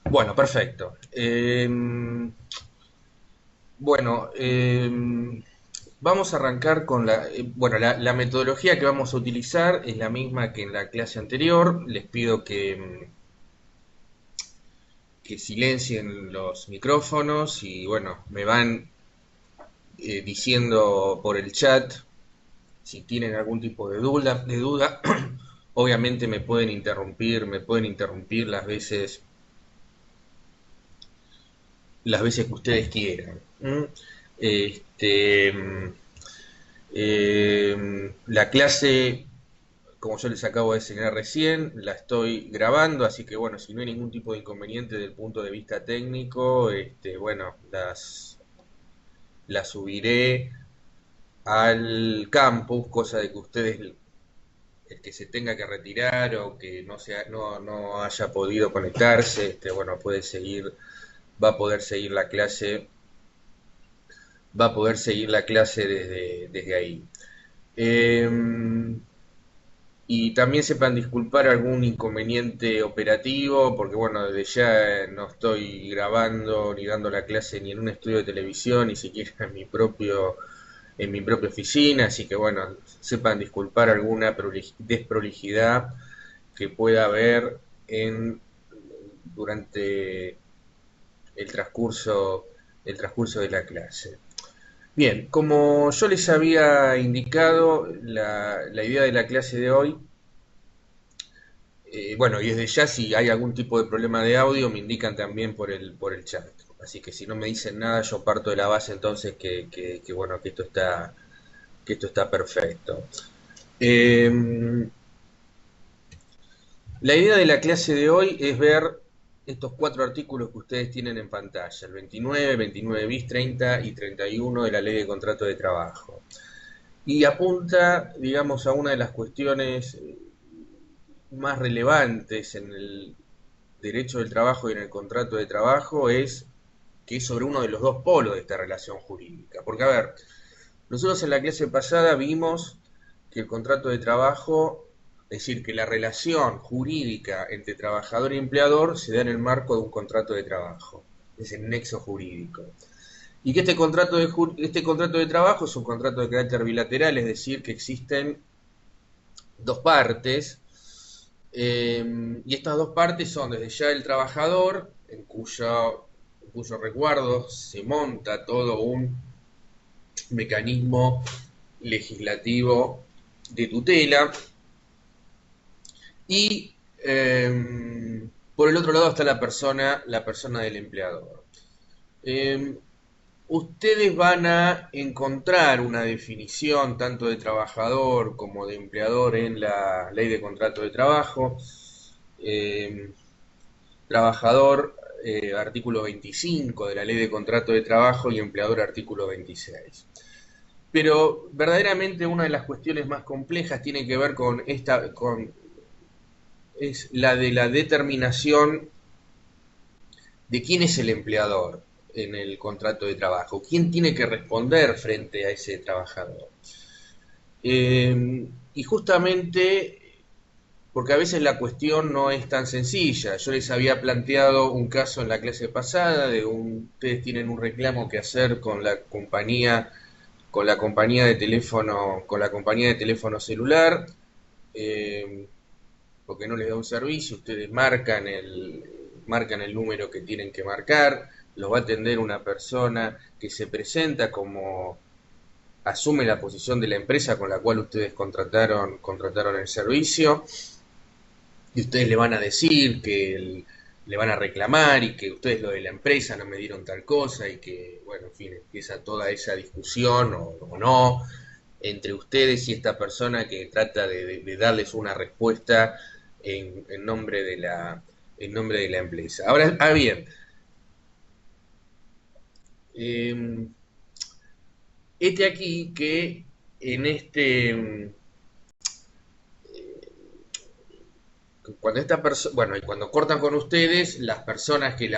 Bueno, perfecto. Bueno, vamos a arrancar con bueno, la metodología que vamos a utilizar es la misma que en la clase anterior. Les pido que silencien los micrófonos y bueno, me van diciendo por el chat si tienen algún tipo de duda. Obviamente me pueden interrumpir las veces que ustedes quieran. ¿M? Este, la clase, como yo les acabo de enseñar recién, la estoy grabando, así que bueno, si no hay ningún tipo de inconveniente desde el punto de vista técnico, bueno, las subiré al campus, cosa de que ustedes, el que se tenga que retirar o que no haya podido conectarse, bueno, va a poder seguir la clase, va a poder seguir la clase desde ahí. Eh, y también sepan disculpar algún inconveniente operativo, porque bueno, desde ya no estoy grabando ni dando la clase ni en un estudio de televisión, ni siquiera en mi propia oficina, así que bueno, sepan disculpar alguna desprolijidad que pueda haber en, durante el el transcurso de la clase. Bien, como yo les había indicado, la idea de la clase de hoy, bueno, y desde ya si hay algún tipo de problema de audio me indican también por el chat. Así que si no me dicen nada, yo parto de la base entonces bueno, que esto está perfecto. Eh, la idea de la clase de hoy es ver estos cuatro artículos que ustedes tienen en pantalla, el 29, 29 bis, 30 y 31 de la Ley de Contrato de Trabajo. Y apunta, digamos, a una de las cuestiones más relevantes en el derecho del trabajo y en el contrato de trabajo, que es sobre uno de los dos polos de esta relación jurídica. Porque, a ver, nosotros en la clase pasada vimos que el contrato de trabajo, es decir, que la relación jurídica entre trabajador y empleador se da en el marco de un contrato de trabajo, es el nexo jurídico. Y que este contrato de trabajo es un contrato de carácter bilateral, es decir, que existen dos partes, y estas dos partes son desde ya el trabajador, en cuyo resguardo se monta todo un mecanismo legislativo de tutela, y por el otro lado está la persona del empleador. Eh, Ustedes van a encontrar una definición tanto de trabajador como de empleador en la ley de contrato de trabajo. Eh, Trabajador, artículo 25 de la ley de contrato de trabajo, y empleador, artículo 26. Pero verdaderamente una de las cuestiones más complejas tiene que ver es la de la determinación de quién es el empleador en el contrato de trabajo, quién tiene que responder frente a ese trabajador. Y justamente porque a veces la cuestión no es tan sencilla. Yo les había planteado un caso en la clase pasada ustedes tienen un reclamo que hacer con la compañía de teléfono, con la compañía de teléfono celular, eh, porque no les da un servicio, ustedes marcan el número que tienen que marcar, los va a atender una persona que se presenta como asume la posición de la empresa con la cual ustedes contrataron el servicio, y ustedes le van a decir le van a reclamar y que ustedes lo de la empresa no me dieron tal cosa y que, bueno, en fin, empieza toda esa discusión o no entre ustedes y esta persona que trata de darles una respuesta en nombre en nombre de la empresa. Ahora, bien, eh, este aquí que en cuando esta persona, bueno, y cuando cortan con ustedes, las personas que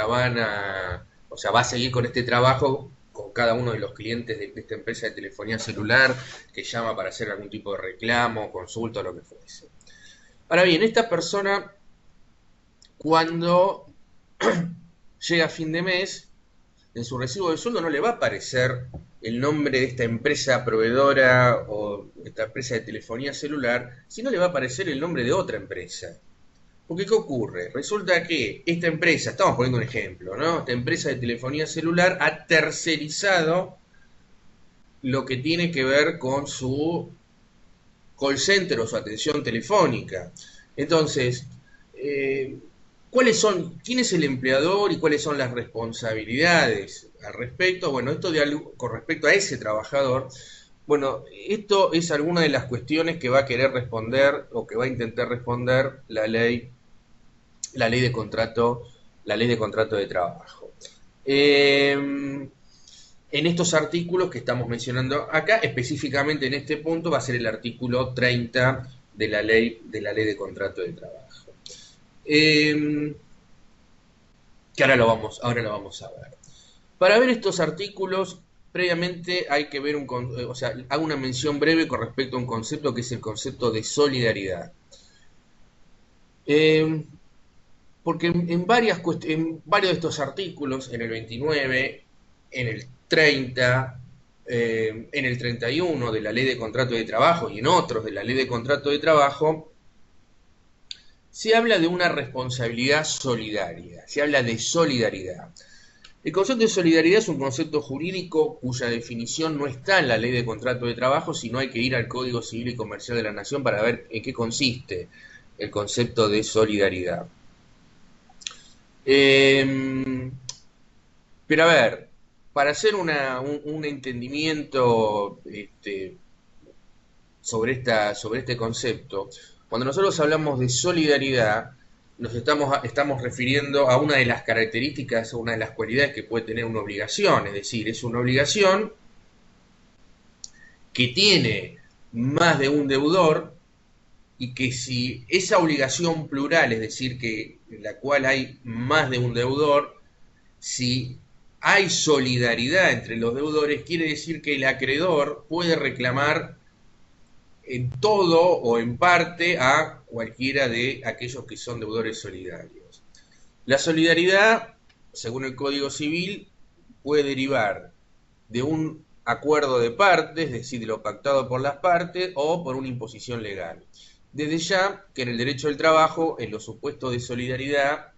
o sea, va a seguir con este trabajo con cada uno de los clientes de esta empresa de telefonía celular que llama para hacer algún tipo de reclamo, consulta o lo que fuese. Ahora bien, esta persona cuando llega a fin de mes, en su recibo de sueldo no le va a aparecer el nombre de esta empresa proveedora o esta empresa de telefonía celular, sino le va a aparecer el nombre de otra empresa. Porque ¿qué ocurre? Resulta que esta empresa, estamos poniendo un ejemplo, ¿no? Esta empresa de telefonía celular ha tercerizado lo que tiene que ver con su call center o su atención telefónica. Entonces, eh, quién es el empleador y cuáles son las responsabilidades al respecto? Bueno, esto de algo, con respecto a ese trabajador, bueno, esto es alguna de las cuestiones que va a querer responder o que va a intentar responder la ley de contrato de trabajo. En estos artículos que estamos mencionando acá, específicamente en este punto, va a ser el artículo 30 de la ley de contrato de trabajo. Que ahora lo vamos a ver. Para ver estos artículos, previamente hay que ver o sea, hago una mención breve con respecto a un concepto que es el concepto de solidaridad. Porque en varios de estos artículos, en el 29, en el 30, en el 31 de la Ley de Contrato de Trabajo y en otros de la Ley de Contrato de Trabajo, se habla de una responsabilidad solidaria, se habla de solidaridad. El concepto de solidaridad es un concepto jurídico cuya definición no está en la Ley de Contrato de Trabajo, sino hay que ir al Código Civil y Comercial de la Nación para ver en qué consiste el concepto de solidaridad. Pero a ver, para hacer un entendimiento sobre este concepto, cuando nosotros hablamos de solidaridad, estamos refiriendo a una de las características, a una de las cualidades que puede tener una obligación, es decir, es una obligación que tiene más de un deudor y que si esa obligación plural, es decir, que en la cual hay más de un deudor, si hay solidaridad entre los deudores, quiere decir que el acreedor puede reclamar en todo o en parte a cualquiera de aquellos que son deudores solidarios. La solidaridad, según el Código Civil, puede derivar de un acuerdo de partes, es decir, de lo pactado por las partes, o por una imposición legal. Desde ya que en el derecho del trabajo, en los supuestos de solidaridad,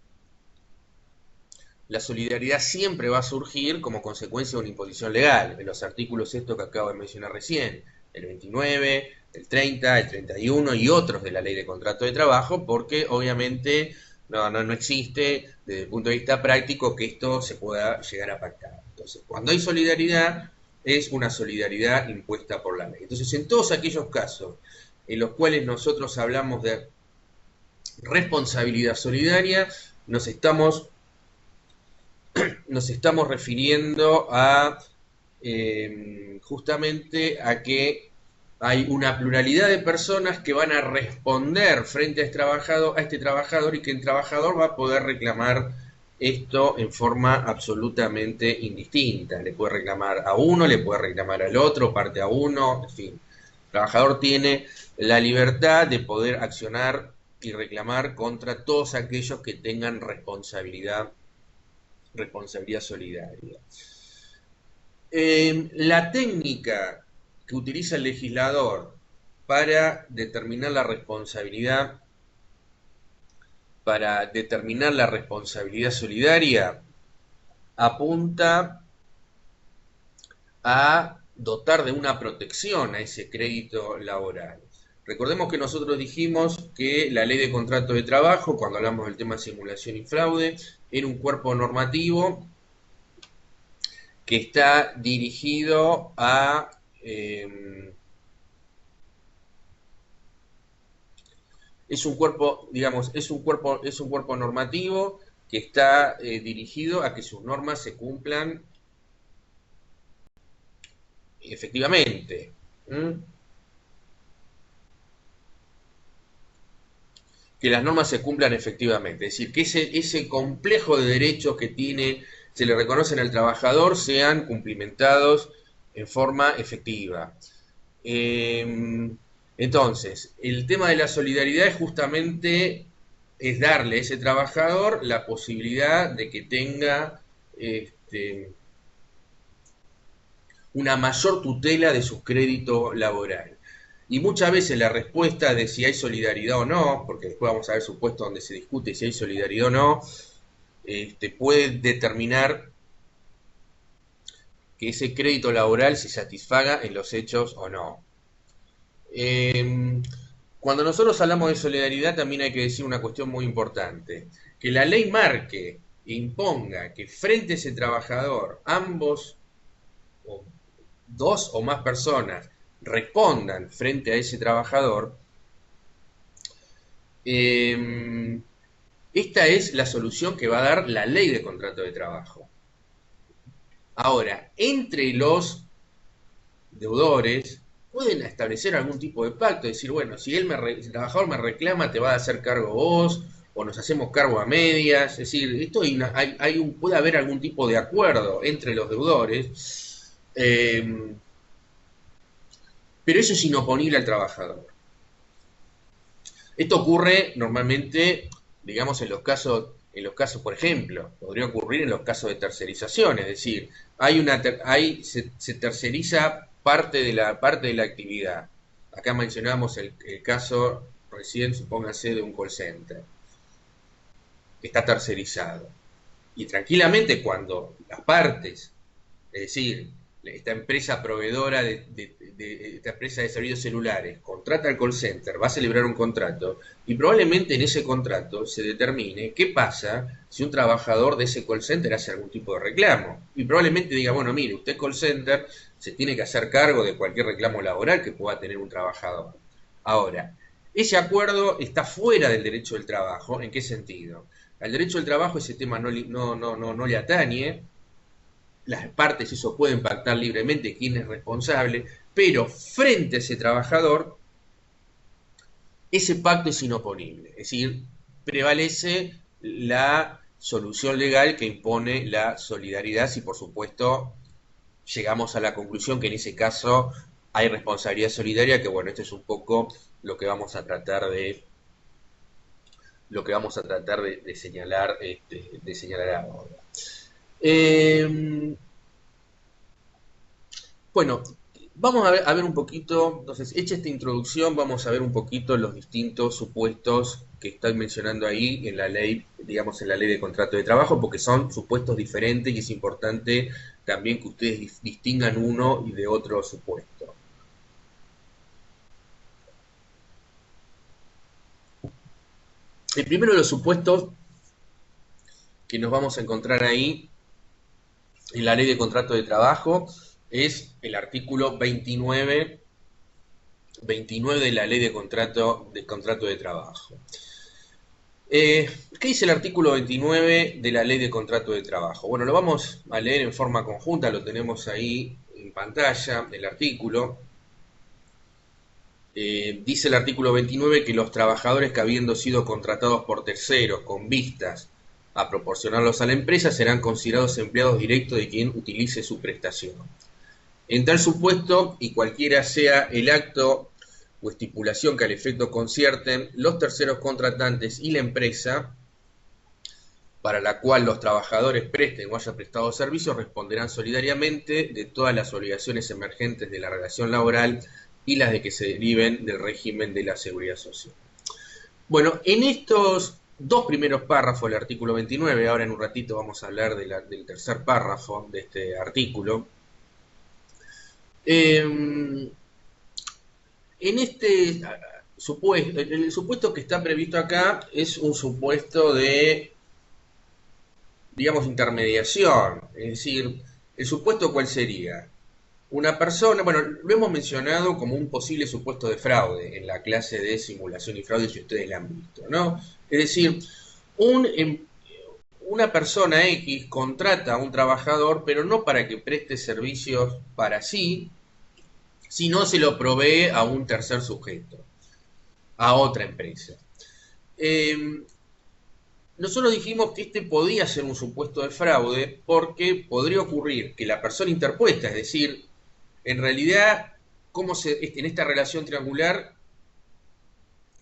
la solidaridad siempre va a surgir como consecuencia de una imposición legal, en los artículos estos que acabo de mencionar recién, el 29, el 30, el 31 y otros de la Ley de Contrato de Trabajo, porque obviamente no existe desde el punto de vista práctico que esto se pueda llegar a pactar. Entonces, cuando hay solidaridad, es una solidaridad impuesta por la ley. Entonces, en todos aquellos casos en los cuales nosotros hablamos de responsabilidad solidaria, nos estamos refiriendo a justamente a que hay una pluralidad de personas que van a responder frente a este trabajador y que el trabajador va a poder reclamar esto en forma absolutamente indistinta. Le puede reclamar a uno, le puede reclamar al otro, parte a uno, en fin. El trabajador tiene la libertad de poder accionar y reclamar contra todos aquellos que tengan responsabilidad solidaria. La técnica que utiliza el legislador para determinar la responsabilidad solidaria apunta a dotar de una protección a ese crédito laboral. Recordemos que nosotros dijimos que la Ley de Contrato de Trabajo, cuando hablamos del tema simulación y fraude, era un cuerpo normativo que está dirigido a es un cuerpo, digamos, es un cuerpo normativo que está dirigido a que sus normas se cumplan efectivamente. Que las normas se cumplan efectivamente, es decir, que ese complejo de derechos que se le reconocen al trabajador sean cumplimentados en forma efectiva. Entonces, el tema de la solidaridad es justamente es darle a ese trabajador la posibilidad de que tenga una mayor tutela de su crédito laboral. Y muchas veces la respuesta de si hay solidaridad o no, porque después vamos a ver supuestos donde se discute si hay solidaridad o no, puede determinar que ese crédito laboral se satisfaga en los hechos o no. Cuando nosotros hablamos de solidaridad también hay que decir una cuestión muy importante, que la ley marque e imponga que frente a ese trabajador ambos o dos o más personas respondan frente a ese trabajador, esta es la solución que va a dar la ley de contrato de trabajo. Ahora, entre los deudores pueden establecer algún tipo de pacto, decir, bueno, si el trabajador me reclama, te va a hacer cargo vos, o nos hacemos cargo a medias, es decir, esto puede haber algún tipo de acuerdo entre los deudores, pero eso es inoponible al trabajador. Esto ocurre normalmente, digamos, en los casos, por ejemplo, podría ocurrir en los casos de tercerización, es decir, se terceriza parte de la actividad. Acá mencionamos el caso recién, supóngase, de un call center. Está tercerizado. Y tranquilamente cuando las partes, es decir, esta empresa proveedora esta empresa de servicios celulares contrata al call center, va a celebrar un contrato y probablemente en ese contrato se determine qué pasa si un trabajador de ese call center hace algún tipo de reclamo. Y probablemente diga, bueno, mire, usted call center se tiene que hacer cargo de cualquier reclamo laboral que pueda tener un trabajador. Ahora, ese acuerdo está fuera del derecho del trabajo. ¿En qué sentido? Al derecho del trabajo ese tema no le atañe. Las partes eso pueden pactar libremente quién es responsable, pero frente a ese trabajador, ese pacto es inoponible. Es decir, prevalece la solución legal que impone la solidaridad si por supuesto llegamos a la conclusión que en ese caso hay responsabilidad solidaria, que bueno, esto es un poco lo que vamos a tratar de señalar, de señalar ahora. Bueno, vamos a ver un poquito, entonces, hecha esta introducción, vamos a ver un poquito los distintos supuestos que están mencionando ahí en la ley, digamos, en la ley de contrato de trabajo, porque son supuestos diferentes y es importante también que ustedes distingan uno y de otro supuesto. El primero de los supuestos que nos vamos a encontrar ahí en la ley de contrato de trabajo es el artículo 29 de la ley de contrato de trabajo. ¿Qué dice el artículo 29 de la ley de contrato de trabajo? Bueno, lo vamos a leer en forma conjunta, lo tenemos ahí en pantalla, el artículo. Dice el artículo 29 que los trabajadores que habiendo sido contratados por terceros con vistas a proporcionarlos a la empresa serán considerados empleados directos de quien utilice su prestación. En tal supuesto, y cualquiera sea el acto o estipulación que al efecto concierten los terceros contratantes y la empresa para la cual los trabajadores presten o hayan prestado servicios, responderán solidariamente de todas las obligaciones emergentes de la relación laboral y las de que se deriven del régimen de la seguridad social. Bueno, en estos dos primeros párrafos del artículo 29, ahora en un ratito vamos a hablar del tercer párrafo de este artículo. En este supuesto, el supuesto que está previsto acá es un supuesto de, digamos, intermediación. Es decir, ¿el supuesto cuál sería? Una persona, bueno, lo hemos mencionado como un posible supuesto de fraude en la clase de simulación y fraude, si ustedes la han visto, ¿no? Es decir, una persona X contrata a un trabajador, pero no para que preste servicios para sí, sino se lo provee a un tercer sujeto, a otra empresa. Nosotros dijimos que este podía ser un supuesto de fraude porque podría ocurrir que la persona interpuesta, es decir, en realidad, en esta relación triangular,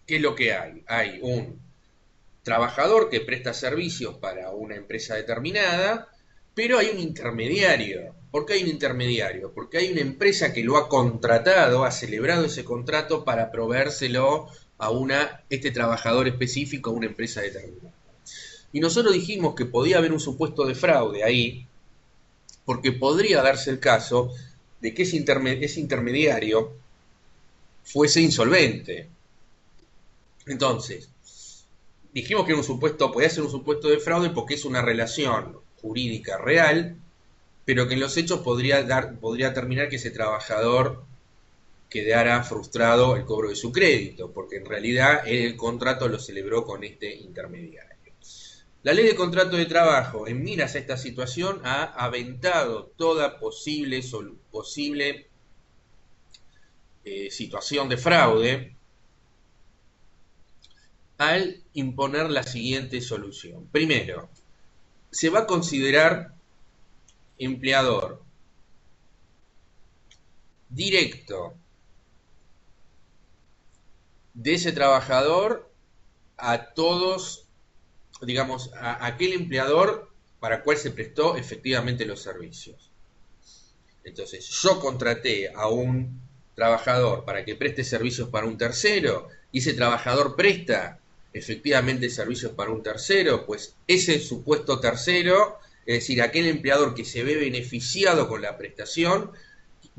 ¿qué es lo que hay? Hay un trabajador que presta servicios para una empresa determinada, pero hay un intermediario. ¿Por qué hay un intermediario? Porque hay una empresa que lo ha contratado, ha celebrado ese contrato para proveérselo a este trabajador específico, a una empresa determinada. Y nosotros dijimos que podía haber un supuesto de fraude ahí, porque podría darse el caso de que ese intermediario fuese insolvente. Entonces, dijimos que podía ser un supuesto de fraude porque es una relación jurídica real, pero que en los hechos podría terminar que ese trabajador quedara frustrado el cobro de su crédito, porque en realidad el contrato lo celebró con este intermediario. La ley de contrato de trabajo, en miras a esta situación, ha aventado toda posible situación de fraude al imponer la siguiente solución. Primero, se va a considerar empleador directo de ese trabajador a todos, digamos, a aquel empleador para el cual se prestó efectivamente los servicios. Entonces, yo contraté a un trabajador para que preste servicios para un tercero y ese trabajador presta efectivamente servicios para un tercero, pues ese supuesto tercero, es decir, aquel empleador que se ve beneficiado con la prestación,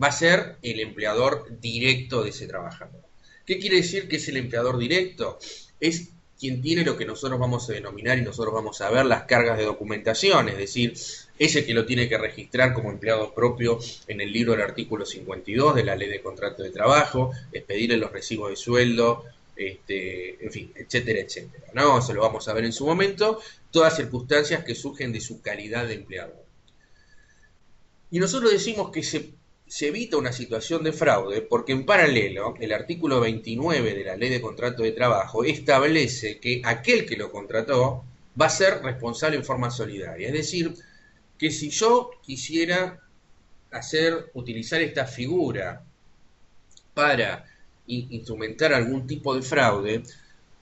va a ser el empleador directo de ese trabajador. ¿Qué quiere decir que es el empleador directo? Es quien tiene lo que nosotros vamos a denominar y nosotros vamos a ver las cargas de documentación, es decir, es el que lo tiene que registrar como empleado propio en el libro del artículo 52 de la Ley de Contrato de Trabajo, expedirle los recibos de sueldo, en fin, etcétera, etcétera, ¿no? Eso lo vamos a ver en su momento, todas circunstancias que surgen de su calidad de empleador. Y nosotros decimos que se evita una situación de fraude porque en paralelo el artículo 29 de la Ley de Contrato de Trabajo establece que aquel que lo contrató va a ser responsable en forma solidaria. Es decir, que si yo quisiera utilizar esta figura para instrumentar algún tipo de fraude,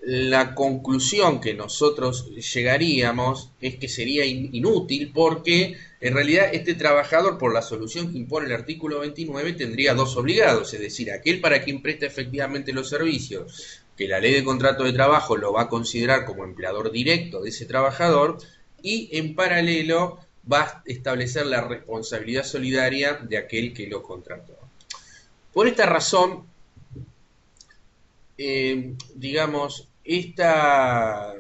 la conclusión que nosotros llegaríamos es que sería inútil porque en realidad este trabajador, por la solución que impone el artículo 29, tendría dos obligados, es decir, aquel para quien presta efectivamente los servicios, que la Ley de Contrato de Trabajo lo va a considerar como empleador directo de ese trabajador, y en paralelo va a establecer la responsabilidad solidaria de aquel que lo contrató. Por esta razón, digamos, esta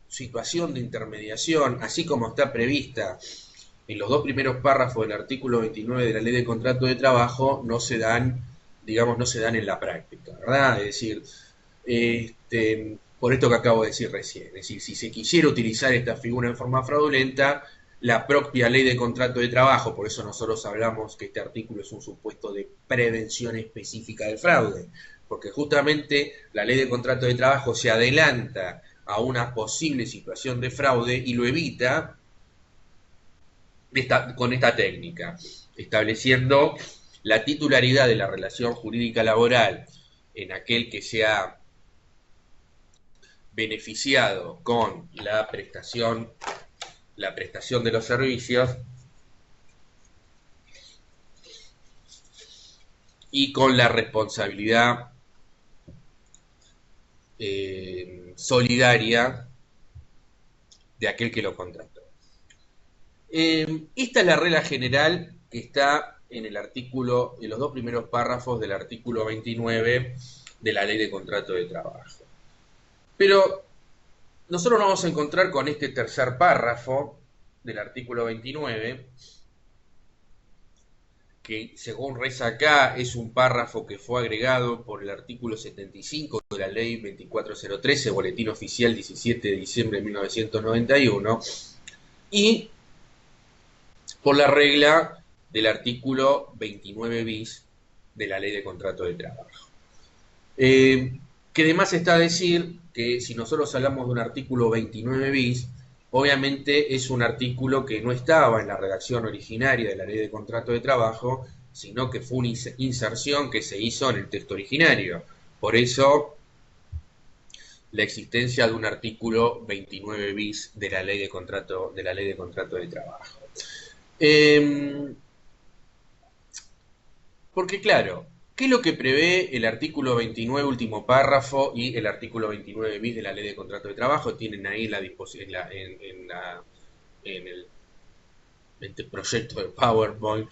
situación de intermediación, así como está prevista en los dos primeros párrafos del artículo 29 de la Ley de Contrato de Trabajo, no se dan, digamos, no se dan en la práctica, ¿verdad? Es decir, por esto que acabo de decir recién, es decir, si se quisiera utilizar esta figura en forma fraudulenta, la propia Ley de Contrato de Trabajo, por eso nosotros hablamos que este artículo es un supuesto de prevención específica del fraude, porque justamente la Ley de Contrato de Trabajo se adelanta a una posible situación de fraude y lo evita con esta técnica, estableciendo la titularidad de la relación jurídica laboral en aquel que se ha beneficiado con la prestación de los servicios y con la responsabilidad solidaria de aquel que lo contrató. Esta es la regla general que está en los dos primeros párrafos del artículo 29 de la Ley de Contrato de Trabajo. Pero nosotros nos vamos a encontrar con este tercer párrafo del artículo 29, que según reza acá es un párrafo que fue agregado por el artículo 75 de la Ley 24013, Boletín Oficial 17 de diciembre de 1991, y por la regla del artículo 29 bis de la Ley de Contrato de Trabajo. Que además está a decir que si nosotros hablamos de un artículo 29 bis, obviamente es un artículo que no estaba en la redacción originaria de la Ley de Contrato de Trabajo, sino que fue una inserción que se hizo en el texto originario. Por eso la existencia de un artículo 29 bis de la ley de contrato de trabajo. Porque claro, ¿qué es lo que prevé el artículo 29 último párrafo y el artículo 29 bis de la ley de contrato de trabajo? Tienen ahí en el este proyecto de PowerPoint,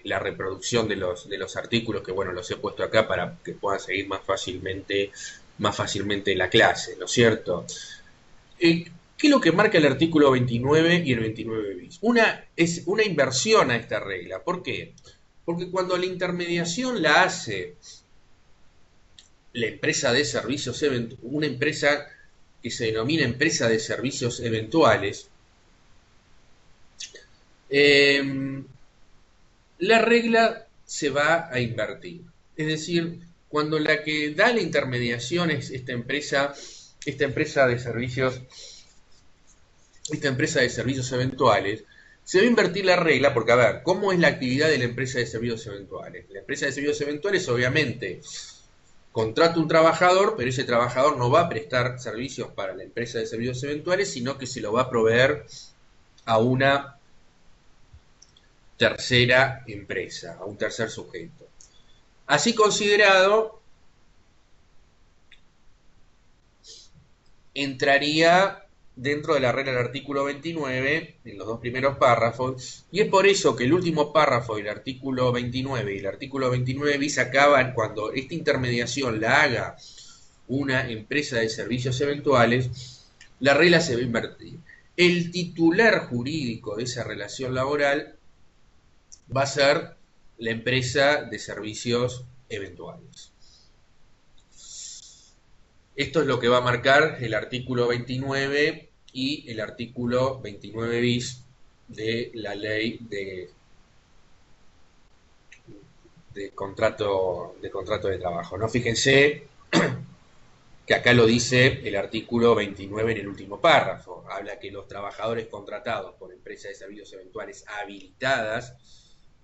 la reproducción de los artículos, que bueno, los he puesto acá para que puedan seguir más fácilmente la clase, ¿no es cierto? ¿Qué es lo que marca el artículo 29 y el 29 bis? Es una inversión a esta regla. ¿Por qué? Porque cuando la intermediación la hace la empresa de servicios, una empresa que se denomina empresa de servicios eventuales, eh, la regla se va a invertir. Es decir, cuando la que da la intermediación es esta empresa de servicios eventuales, se va a invertir la regla porque, a ver, ¿cómo es la actividad de la empresa de servicios eventuales? La empresa de servicios eventuales, obviamente, contrata un trabajador, pero ese trabajador no va a prestar servicios para la empresa de servicios eventuales, sino que se lo va a proveer a una tercera empresa, a un tercer sujeto. Así considerado, entraría dentro de la regla del artículo 29, en los dos primeros párrafos, y es por eso que el último párrafo del artículo 29 y el artículo 29 bis acaban cuando esta intermediación la haga una empresa de servicios eventuales, la regla se va a invertir. El titular jurídico de esa relación laboral va a ser la empresa de servicios eventuales. Esto es lo que va a marcar el artículo 29 y el artículo 29 bis de la ley de contrato de trabajo. ¿No? Fíjense que acá lo dice el artículo 29 en el último párrafo. Habla que los trabajadores contratados por empresas de servicios eventuales habilitadas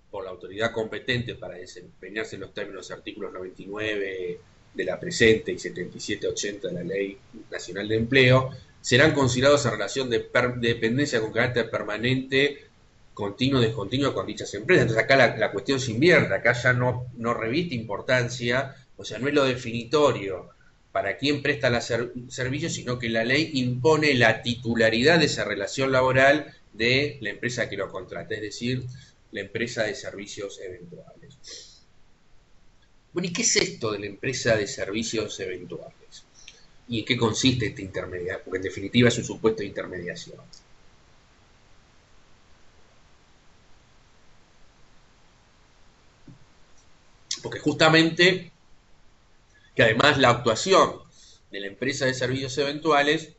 por la autoridad competente para desempeñarse en los términos de artículos 99 de la presente y 7780 de la Ley Nacional de Empleo, serán considerados en relación de dependencia con carácter permanente, continuo o descontinuo con dichas empresas. Entonces acá la cuestión se invierte, acá ya no reviste importancia, o sea, no es lo definitorio para quién presta los servicios, sino que la ley impone la titularidad de esa relación laboral de la empresa que lo contrata, es decir, la empresa de servicios eventuales. Bueno, ¿y qué es esto de la empresa de servicios eventuales? ¿Y en qué consiste esta intermediación? Porque en definitiva es un supuesto de intermediación. Porque justamente que además la actuación de la empresa de servicios eventuales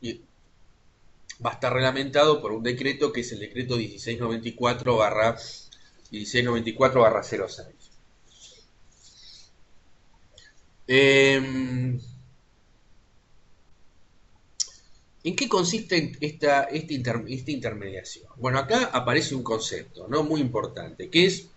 va a estar reglamentado por un decreto que es el decreto 1694/06. ¿En qué consiste esta intermediación? Bueno, acá aparece un concepto, ¿no? Muy importante, que es,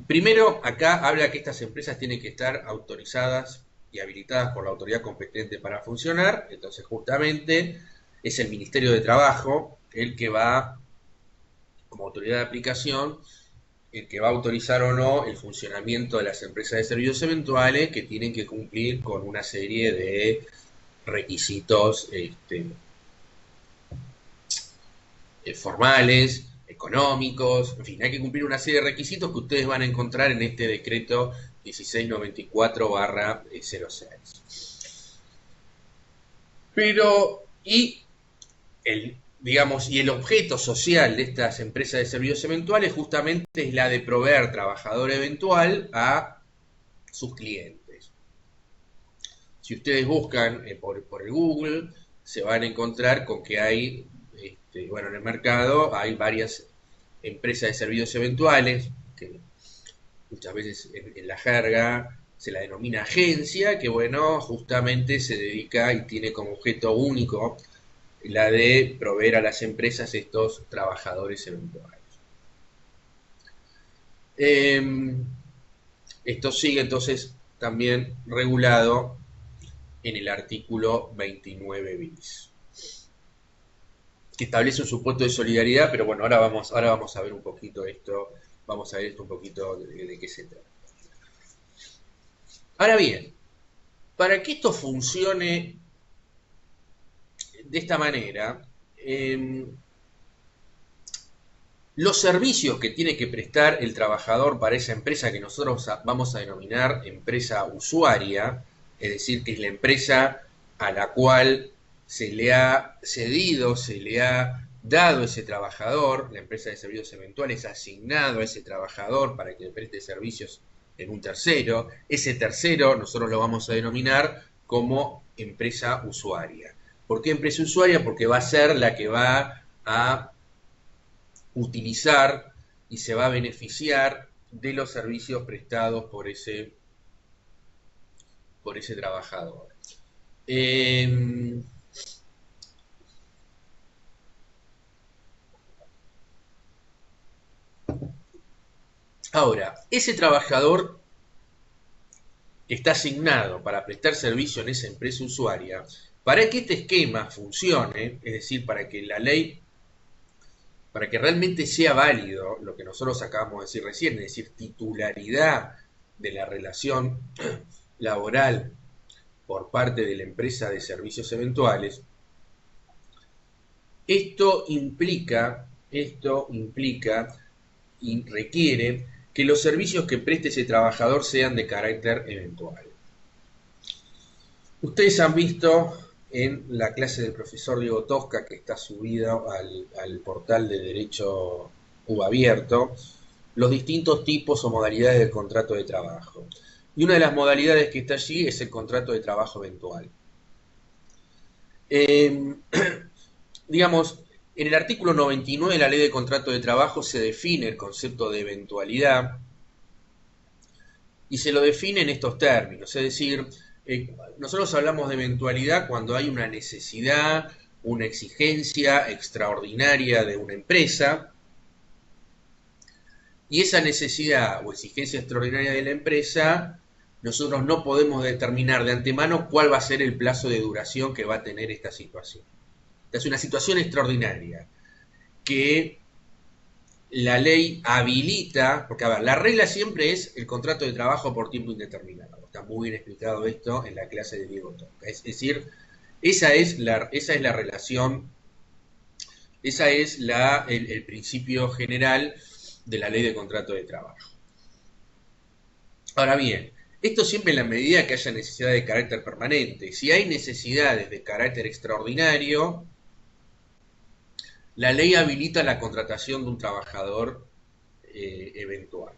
primero, acá habla que estas empresas tienen que estar autorizadas y habilitadas por la autoridad competente para funcionar, entonces justamente es el Ministerio de Trabajo el que va, como autoridad de aplicación, el que va a autorizar o no el funcionamiento de las empresas de servicios eventuales que tienen que cumplir con una serie de requisitos formales, económicos, en fin, hay que cumplir una serie de requisitos que ustedes van a encontrar en este decreto 1694/06. Pero, y el objeto social de estas empresas de servicios eventuales justamente es la de proveer trabajador eventual a sus clientes. Si ustedes buscan por el Google, se van a encontrar con que hay, bueno, en el mercado hay varias empresas de servicios eventuales, que muchas veces en la jerga se la denomina agencia, que bueno, justamente se dedica y tiene como objeto único la de proveer a las empresas estos trabajadores eventuales. Esto sigue entonces también regulado en el artículo 29 bis, que establece un supuesto de solidaridad, pero bueno, ahora vamos a ver un poquito esto, vamos a ver esto un poquito de qué se trata. Ahora bien, para que esto funcione de esta manera, los servicios que tiene que prestar el trabajador para esa empresa que nosotros vamos a denominar empresa usuaria, es decir, que es la empresa a la cual se le ha cedido, se le ha dado ese trabajador, la empresa de servicios eventuales ha asignado a ese trabajador para que preste servicios en un tercero, ese tercero nosotros lo vamos a denominar como empresa usuaria. ¿Por qué empresa usuaria? Porque va a ser la que va a utilizar y se va a beneficiar de los servicios prestados por ese trabajador. Ahora, ese trabajador está asignado para prestar servicio en esa empresa usuaria. Para que este esquema funcione, es decir, para que la ley, para que realmente sea válido lo que nosotros acabamos de decir recién, es decir, titularidad de la relación laboral por parte de la empresa de servicios eventuales, esto implica y requiere que los servicios que preste ese trabajador sean de carácter eventual. Ustedes han visto en la clase del profesor Diego Tosca, que está subido al portal de Derecho Abierto, los distintos tipos o modalidades del contrato de trabajo. Y una de las modalidades que está allí es el contrato de trabajo eventual. Digamos, en el artículo 99 de la Ley de Contrato de Trabajo se define el concepto de eventualidad y se lo define en estos términos, es decir, nosotros hablamos de eventualidad cuando hay una necesidad, una exigencia extraordinaria de una empresa, y esa necesidad o exigencia extraordinaria de la empresa, nosotros no podemos determinar de antemano cuál va a ser el plazo de duración que va a tener esta situación. Es una situación extraordinaria que la ley habilita, porque a ver, la regla siempre es el contrato de trabajo por tiempo indeterminado. Está muy bien explicado esto en la clase de Diego Tosca. Es decir, esa es la relación, esa es el principio general de la ley de contrato de trabajo. Ahora bien, esto siempre en la medida que haya necesidad de carácter permanente. Si hay necesidades de carácter extraordinario, la ley habilita la contratación de un trabajador eventual.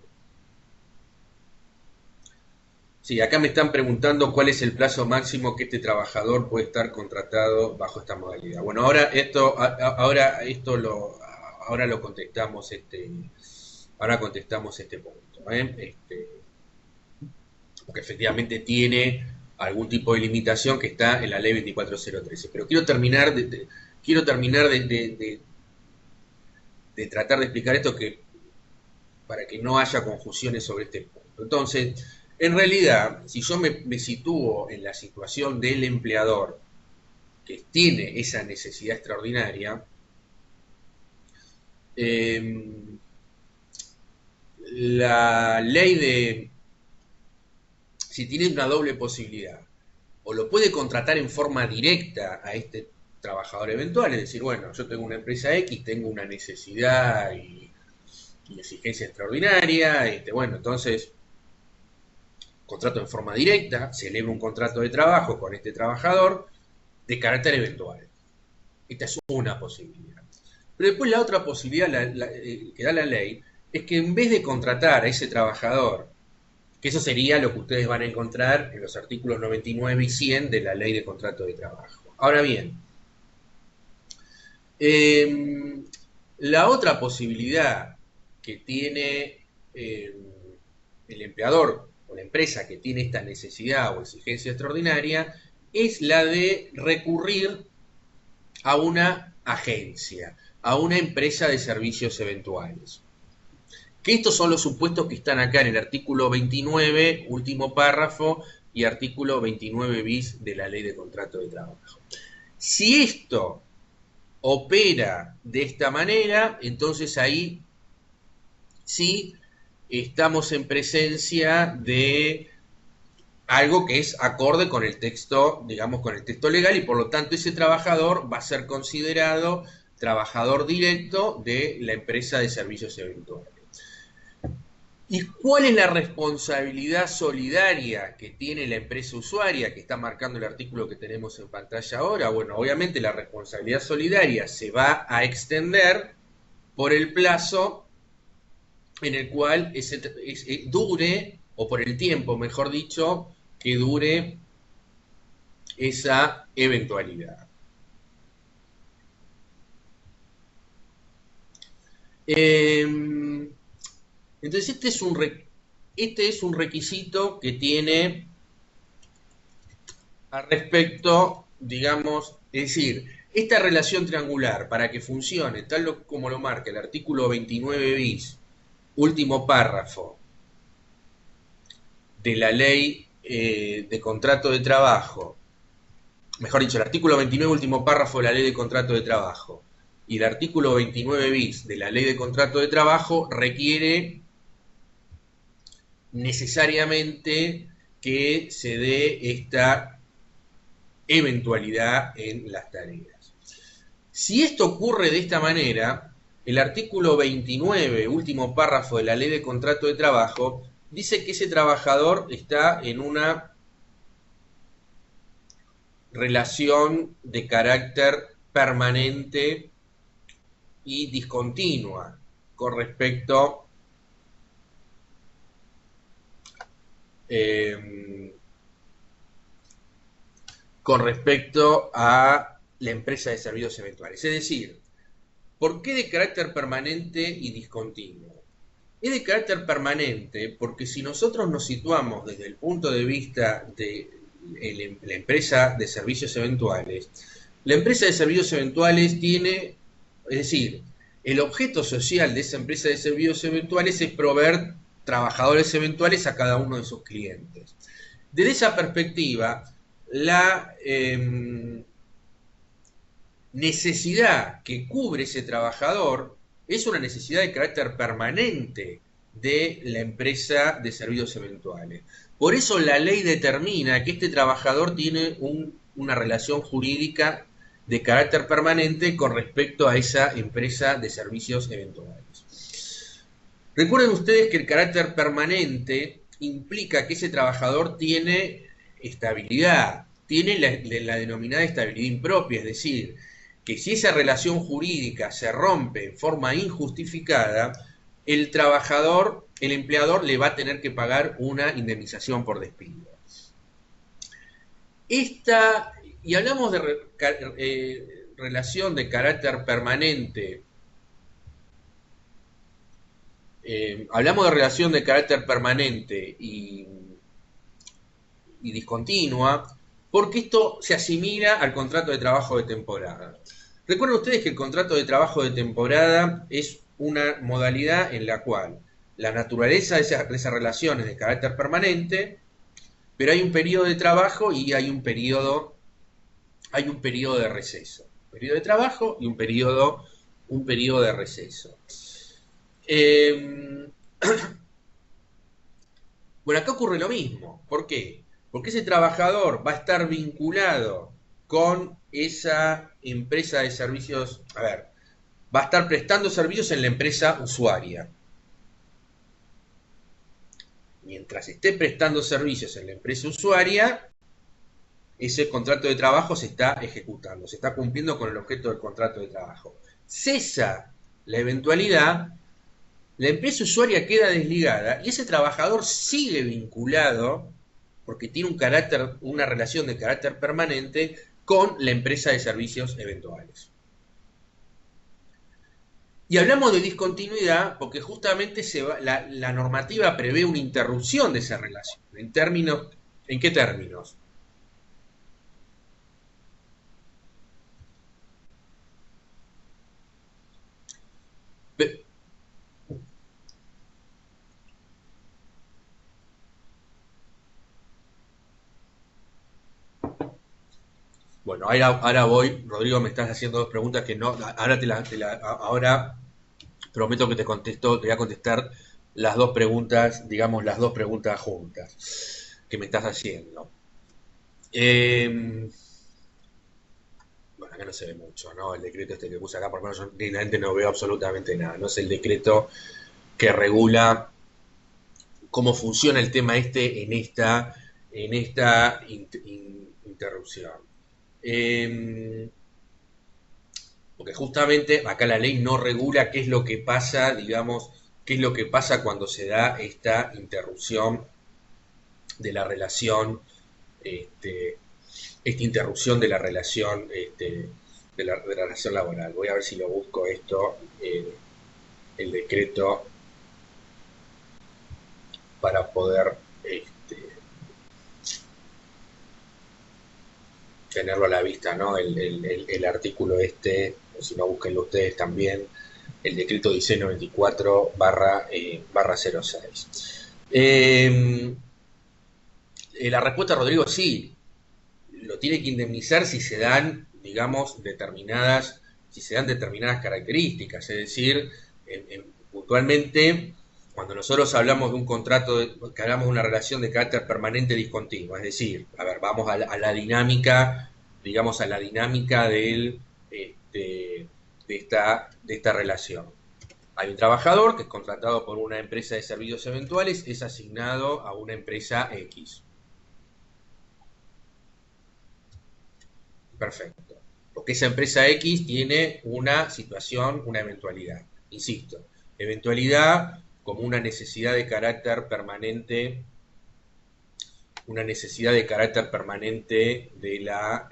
Sí, acá me están preguntando cuál es el plazo máximo que este trabajador puede estar contratado bajo esta modalidad. Bueno, ahora lo contestamos este punto, porque efectivamente tiene algún tipo de limitación que está en la ley 24013. Pero quiero terminar de tratar de explicar esto para que no haya confusiones sobre este punto. Entonces, en realidad, si yo me sitúo en la situación del empleador que tiene esa necesidad extraordinaria, la ley si tiene una doble posibilidad, o lo puede contratar en forma directa a este trabajador eventual, es decir, bueno, yo tengo una empresa X, tengo una necesidad y exigencia extraordinaria, bueno, entonces contrato en forma directa, celebro un contrato de trabajo con este trabajador de carácter eventual. Esta es una posibilidad. Pero después la otra posibilidad que da la ley es que en vez de contratar a ese trabajador, que eso sería lo que ustedes van a encontrar en los artículos 99 y 100 de la Ley de Contrato de Trabajo. Ahora bien, la otra posibilidad que tiene el empleador o la empresa que tiene esta necesidad o exigencia extraordinaria es la de recurrir a una agencia, a una empresa de servicios eventuales. Que estos son los supuestos que están acá en el artículo 29, último párrafo, y artículo 29 bis de la Ley de Contrato de Trabajo. Si esto opera de esta manera, entonces ahí sí estamos en presencia de algo que es acorde con el texto, digamos, con el texto legal, y por lo tanto ese trabajador va a ser considerado trabajador directo de la empresa de servicios eventuales. ¿Y cuál es la responsabilidad solidaria que tiene la empresa usuaria, que está marcando el artículo que tenemos en pantalla ahora? Bueno, obviamente la responsabilidad solidaria se va a extender por el plazo en el cual dure, o por el tiempo, mejor dicho, que dure esa eventualidad. Entonces, este es un requisito que tiene al respecto, digamos, es decir, esta relación triangular, para que funcione, tal como lo marca el artículo 29 bis, último párrafo de la ley de contrato de trabajo, mejor dicho, el artículo 29, último párrafo de la ley de contrato de trabajo, y el artículo 29 bis de la ley de contrato de trabajo requiere necesariamente que se dé esta eventualidad en las tareas. Si esto ocurre de esta manera, el artículo 29, último párrafo de la ley de contrato de trabajo, dice que ese trabajador está en una relación de carácter permanente y discontinua con respecto eh, a la empresa de servicios eventuales. Es decir, ¿por qué de carácter permanente y discontinuo? Es de carácter permanente porque si nosotros nos situamos desde el punto de vista de la empresa de servicios eventuales, la empresa de servicios eventuales tiene, es decir, el objeto social de esa empresa de servicios eventuales es proveer trabajadores eventuales a cada uno de sus clientes. Desde esa perspectiva, la necesidad que cubre ese trabajador es una necesidad de carácter permanente de la empresa de servicios eventuales. Por eso la ley determina que este trabajador tiene una relación jurídica de carácter permanente con respecto a esa empresa de servicios eventuales. Recuerden ustedes que el carácter permanente implica que ese trabajador tiene estabilidad, tiene la denominada estabilidad impropia, es decir, que si esa relación jurídica se rompe en forma injustificada, el trabajador, el empleador le va a tener que pagar una indemnización por despido. Y hablamos de relación de carácter permanente, hablamos de relación de carácter permanente y discontinua, porque esto se asimila al contrato de trabajo de temporada. Recuerden ustedes que el contrato de trabajo de temporada es una modalidad en la cual la naturaleza de esas relaciones de carácter permanente, pero hay un periodo de trabajo y hay un periodo de receso. Un periodo de trabajo y un periodo de receso. Bueno, acá ocurre lo mismo. ¿Por qué? Porque ese trabajador va a estar vinculado con esa empresa de servicios, a ver, va a estar prestando servicios en la empresa usuaria. Mientras esté prestando servicios en la empresa usuaria, ese contrato de trabajo se está ejecutando, se está cumpliendo con el objeto del contrato de trabajo. Cesa la eventualidad, la empresa usuaria queda desligada y ese trabajador sigue vinculado porque tiene una relación de carácter permanente con la empresa de servicios eventuales. Y hablamos de discontinuidad porque justamente la normativa prevé una interrupción de esa relación. ¿En qué términos? Bueno, ahora voy, Rodrigo, me estás haciendo dos preguntas que no, ahora ahora prometo que te contesto, te voy a contestar las dos preguntas, digamos, las dos preguntas juntas que me estás haciendo. Eh, bueno, acá no se ve mucho, ¿no? El decreto este que puse acá, por lo menos yo directamente no veo absolutamente nada. No es el decreto que regula cómo funciona el tema este en esta interrupción. Eh, Porque justamente acá la ley no regula qué es lo que pasa, digamos, qué es lo que pasa cuando se da esta interrupción de la relación, este, esta interrupción de la relación, de la relación laboral. Voy a ver si lo busco esto, el decreto, para poder tenerlo a la vista, ¿no? El artículo este, o si no, búsquenlo ustedes también, el decreto 1694 barra 06. La respuesta, Rodrigo, sí, lo tiene que indemnizar si se dan, digamos, si se dan determinadas características, es decir, puntualmente, cuando nosotros hablamos de un contrato, que hablamos de una relación de carácter permanente discontinuo, es decir, a ver, vamos a la dinámica, digamos, a la dinámica este, de esta relación. Hay un trabajador que es contratado por una empresa de servicios eventuales, es asignado a una empresa X. Perfecto. Porque esa empresa X tiene una situación, una eventualidad. Insisto, eventualidad como una necesidad de carácter permanente de la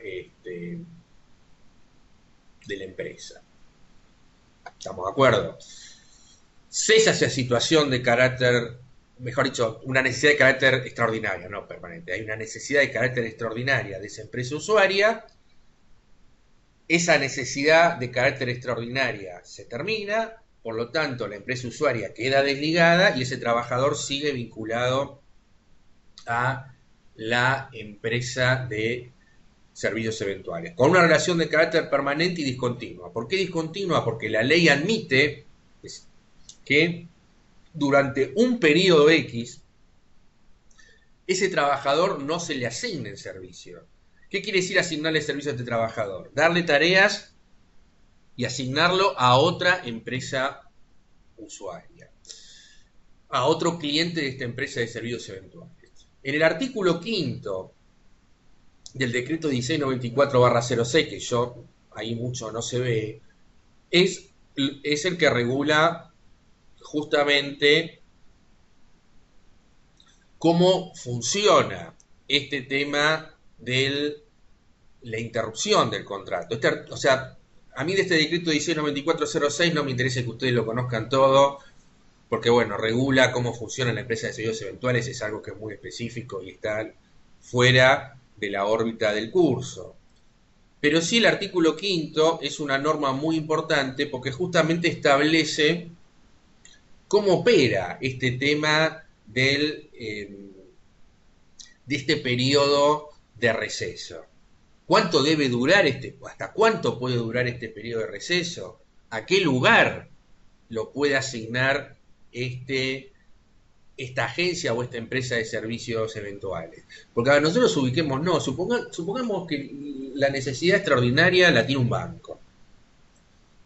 empresa. ¿Estamos de acuerdo? Cesa esa situación de carácter, mejor dicho, una necesidad de carácter extraordinaria, no permanente. Hay una necesidad de carácter extraordinaria de esa empresa usuaria. Esa necesidad de carácter extraordinaria se termina, por lo tanto la empresa usuaria queda desligada y ese trabajador sigue vinculado a la empresa de servicios eventuales, con una relación de carácter permanente y discontinua. ¿Por qué discontinua? Porque la ley admite que durante un periodo X ese trabajador no se le asigne el servicio. ¿Qué quiere decir asignarle servicio a este trabajador? Darle tareas y asignarlo a otra empresa usuaria, a otro cliente de esta empresa de servicios eventuales. En el artículo quinto del decreto 1694/06, que yo ahí mucho no se ve, es el que regula justamente cómo funciona este tema de la interrupción del contrato. O sea, a mí de este decreto 1694/06 no me interesa que ustedes lo conozcan todo, porque bueno, regula cómo funciona la empresa de servicios eventuales, es algo que es muy específico y está fuera de la órbita del curso. Pero sí el artículo quinto es una norma muy importante porque justamente establece cómo opera este tema de este periodo de receso. ¿Cuánto debe durar hasta cuánto puede durar este periodo de receso? ¿A qué lugar lo puede asignar esta agencia o esta empresa de servicios eventuales? Porque a nosotros ubiquemos, no, supongamos que la necesidad extraordinaria la tiene un banco.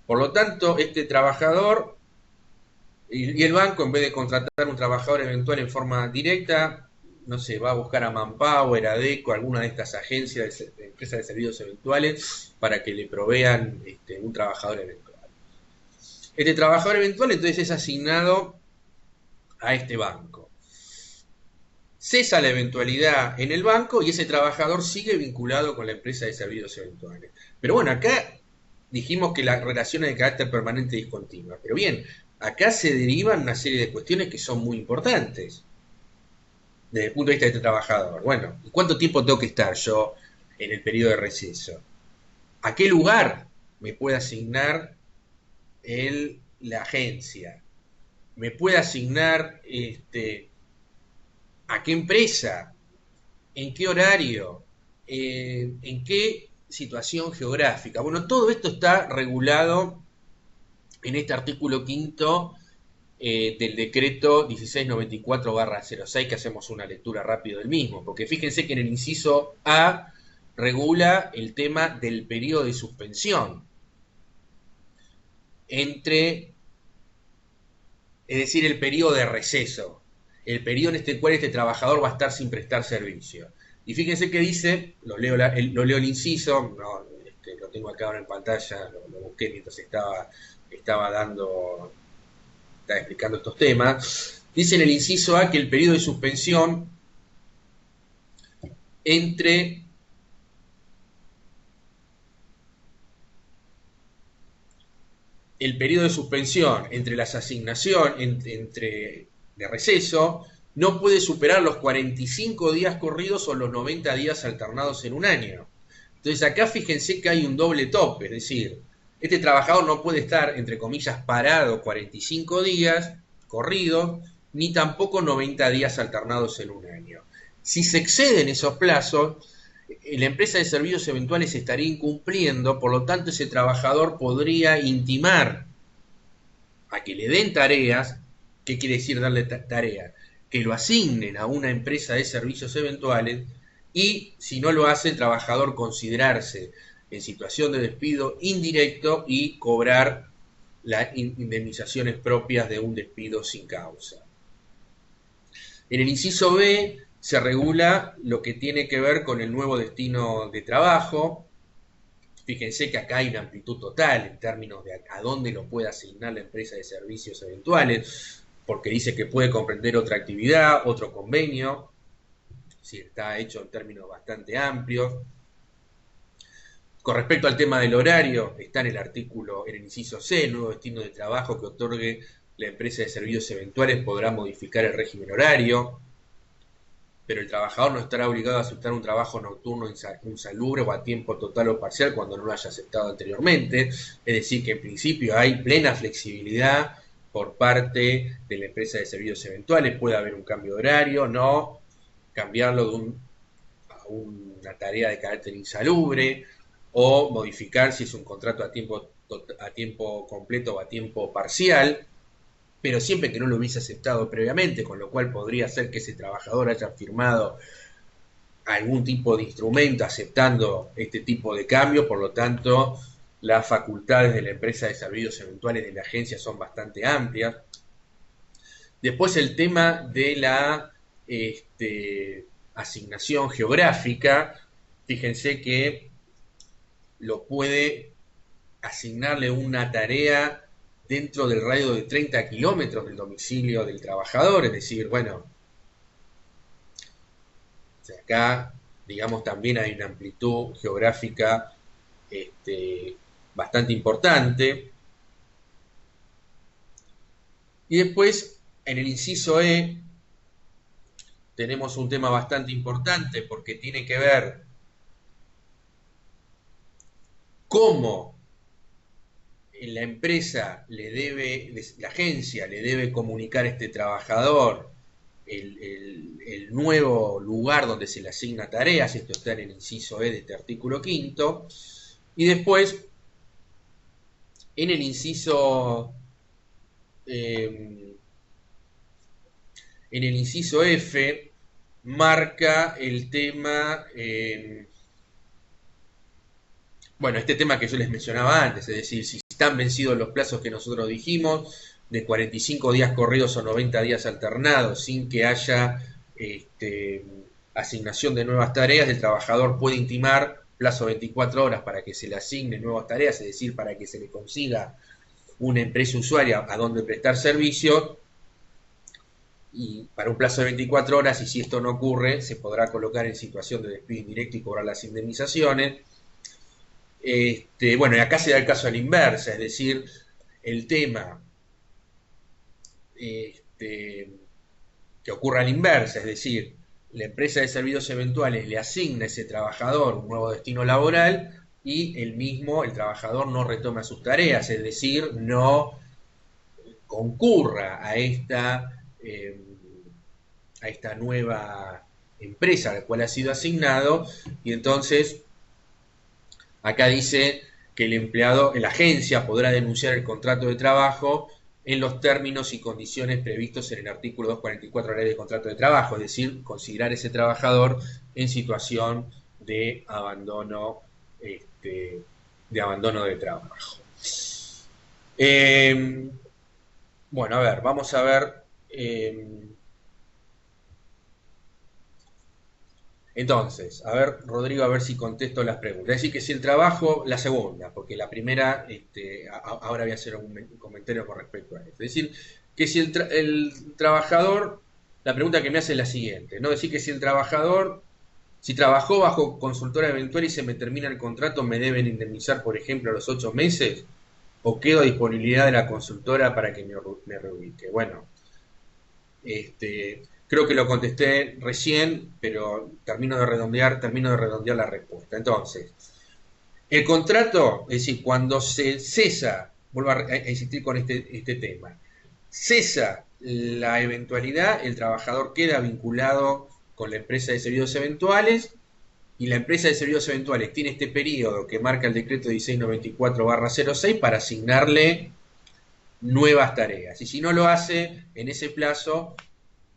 Por lo tanto, este trabajador y el banco, en vez de contratar a un trabajador eventual en forma directa, no sé, va a buscar a Manpower, a Deco, alguna de estas agencias de empresas de servicios eventuales para que le provean un trabajador eventual. Este trabajador eventual entonces es asignado a este banco. Cesa la eventualidad en el banco y ese trabajador sigue vinculado con la empresa de servicios eventuales. Pero bueno, acá dijimos que la relación es de carácter permanente y discontinua. Pero bien, acá se derivan una serie de cuestiones que son muy importantes desde el punto de vista de este trabajador. Bueno, ¿y cuánto tiempo tengo que estar yo en el periodo de receso? ¿A qué lugar me puede asignar la agencia? ¿Me puede asignar a qué empresa? ¿En qué horario? ¿En qué situación geográfica. Bueno, todo esto está regulado en este artículo quinto del decreto 1694/06, que hacemos una lectura rápida del mismo, porque fíjense que en el inciso A regula el tema del periodo de suspensión entre, es decir, el periodo de receso, el periodo en este cual este trabajador va a estar sin prestar servicio. Y fíjense que dice, lo leo el inciso, no, lo tengo acá ahora en pantalla, lo busqué mientras estaba explicando estos temas. Dice en el inciso A que el periodo de suspensión entre el periodo de suspensión entre las asignaciones, de receso, no puede superar los 45 días corridos o los 90 días alternados en un año. Entonces acá fíjense que hay un doble tope, es decir, este trabajador no puede estar, entre comillas, parado 45 días corridos, ni tampoco 90 días alternados en un año. Si se exceden esos plazos, la empresa de servicios eventuales estaría incumpliendo, por lo tanto ese trabajador podría intimar a que le den tareas. ¿Qué quiere decir darle tareas? Que lo asignen a una empresa de servicios eventuales y, si no lo hace, el trabajador considerarse en situación de despido indirecto y cobrar las indemnizaciones propias de un despido sin causa. En el inciso B se regula lo que tiene que ver con el nuevo destino de trabajo. Fíjense que acá hay una amplitud total en términos de a dónde lo puede asignar la empresa de servicios eventuales, porque dice que puede comprender otra actividad, otro convenio, si está hecho en términos bastante amplios. Con respecto al tema del horario, está en el artículo, en el inciso C, el nuevo destino de trabajo que otorgue la empresa de servicios eventuales podrá modificar el régimen horario, pero el trabajador no estará obligado a aceptar un trabajo nocturno insalubre o a tiempo total o parcial cuando no lo haya aceptado anteriormente. Es decir, que en principio hay plena flexibilidad por parte de la empresa de servicios eventuales. Puede haber un cambio de horario, no cambiarlo a una tarea de carácter insalubre, o modificar si es un contrato a tiempo completo o a tiempo parcial, pero siempre que no lo hubiese aceptado previamente, con lo cual podría ser que ese trabajador haya firmado algún tipo de instrumento aceptando este tipo de cambio. Por lo tanto, las facultades de la empresa de servicios eventuales de la agencia son bastante amplias. Después el tema de la asignación geográfica, fíjense que lo puede asignarle una tarea dentro del radio de 30 kilómetros del domicilio del trabajador, es decir, bueno, acá, digamos, también hay una amplitud geográfica bastante importante. Y después, en el inciso E, tenemos un tema bastante importante porque tiene que ver cómo la empresa la agencia le debe comunicar a este trabajador el nuevo lugar donde se le asigna tareas. Esto está en el inciso E de este artículo quinto. Y después, en el inciso F, marca el tema, bueno, este tema que yo les mencionaba antes, es decir, si están vencidos los plazos que nosotros dijimos, de 45 días corridos o 90 días alternados, sin que haya asignación de nuevas tareas, el trabajador puede intimar plazo 24 horas para que se le asignen nuevas tareas, es decir, para que se le consiga una empresa usuaria a donde prestar servicio, y para un plazo de 24 horas, y si esto no ocurre, se podrá colocar en situación de despido indirecto y cobrar las indemnizaciones. Bueno, y acá se da el caso a la inversa, es decir, el tema que ocurra a la inversa, es decir, la empresa de servicios eventuales le asigna a ese trabajador un nuevo destino laboral y el trabajador no retoma sus tareas, es decir, no concurra a esta nueva empresa a la cual ha sido asignado, y entonces Acá dice que la agencia podrá denunciar el contrato de trabajo en los términos y condiciones previstos en el artículo 244 de la Ley de Contrato de Trabajo, es decir, considerar ese trabajador en situación de abandono, de trabajo. Bueno, a ver, vamos a ver. Entonces, a ver, Rodrigo, a ver si contesto las preguntas. Es decir, que si el trabajo, la segunda, porque la primera, ahora voy a hacer un comentario con respecto a esto. Es decir, que si el trabajador, la pregunta que me hace es la siguiente, ¿no? Decir que si el trabajador, si trabajó bajo consultora eventual y se me termina el contrato, ¿me deben indemnizar, por ejemplo, a los 8 meses? ¿O quedo a disponibilidad de la consultora para que me reubique? Bueno, creo que lo contesté recién, pero termino de redondear la respuesta. Entonces, el contrato, es decir, cuando se cesa, vuelvo a insistir con este tema, cesa la eventualidad, el trabajador queda vinculado con la empresa de servicios eventuales y la empresa de servicios eventuales tiene este periodo que marca el decreto 1694/06 para asignarle nuevas tareas. Y si no lo hace en ese plazo,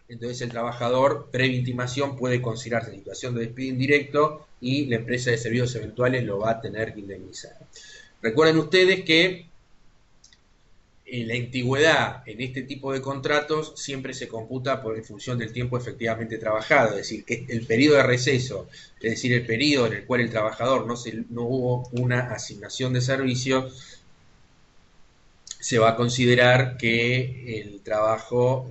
entonces el trabajador previa intimación puede considerarse en situación de despido indirecto y la empresa de servicios eventuales lo va a tener que indemnizar. Recuerden ustedes que la antigüedad en este tipo de contratos siempre se computa en función del tiempo efectivamente trabajado, es decir, que el periodo de receso, es decir, el periodo en el cual el trabajador no hubo una asignación de servicio, se va a considerar que el trabajo,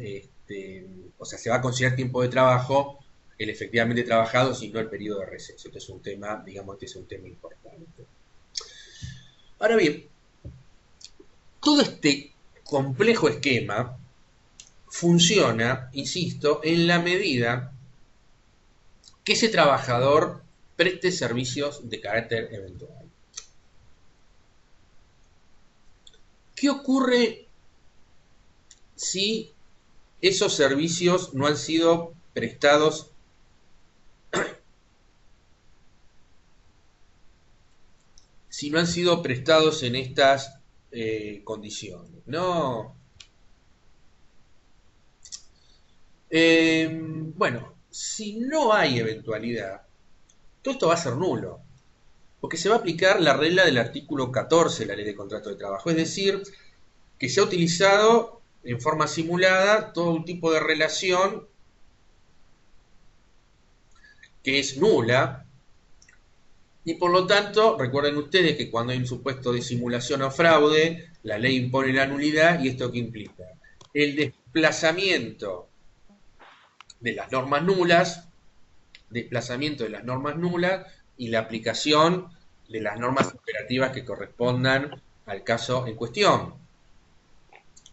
o sea, se va a considerar tiempo de trabajo el efectivamente trabajado, sino el periodo de receso. Este es un tema, digamos, este es un tema importante. Ahora bien, todo este complejo esquema funciona, insisto, en la medida que ese trabajador preste servicios de carácter eventual. ¿Qué ocurre si esos servicios no han sido prestados en estas condiciones? No. Bueno, si no hay eventualidad, todo esto va a ser nulo, porque se va a aplicar la regla del artículo 14 de la Ley de Contrato de Trabajo, es decir, que se ha utilizado en forma simulada todo un tipo de relación que es nula, y por lo tanto, recuerden ustedes que cuando hay un supuesto de simulación o fraude, la ley impone la nulidad, y esto qué implica el desplazamiento de las normas nulas, y la aplicación de las normas operativas que correspondan al caso en cuestión.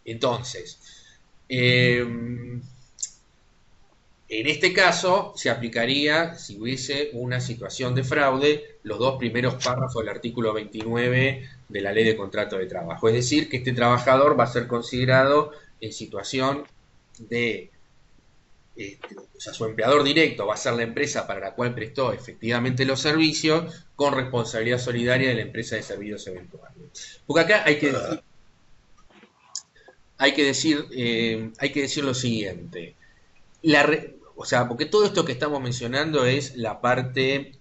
Entonces, en este caso se aplicaría, si hubiese una situación de fraude, los dos primeros párrafos del artículo 29 de la Ley de Contrato de Trabajo. Es decir, que este trabajador va a ser considerado en situación de, o sea, su empleador directo va a ser la empresa para la cual prestó efectivamente los servicios, con responsabilidad solidaria de la empresa de servicios eventuales. Porque acá hay que decir lo siguiente. O sea, porque todo esto que estamos mencionando es la parte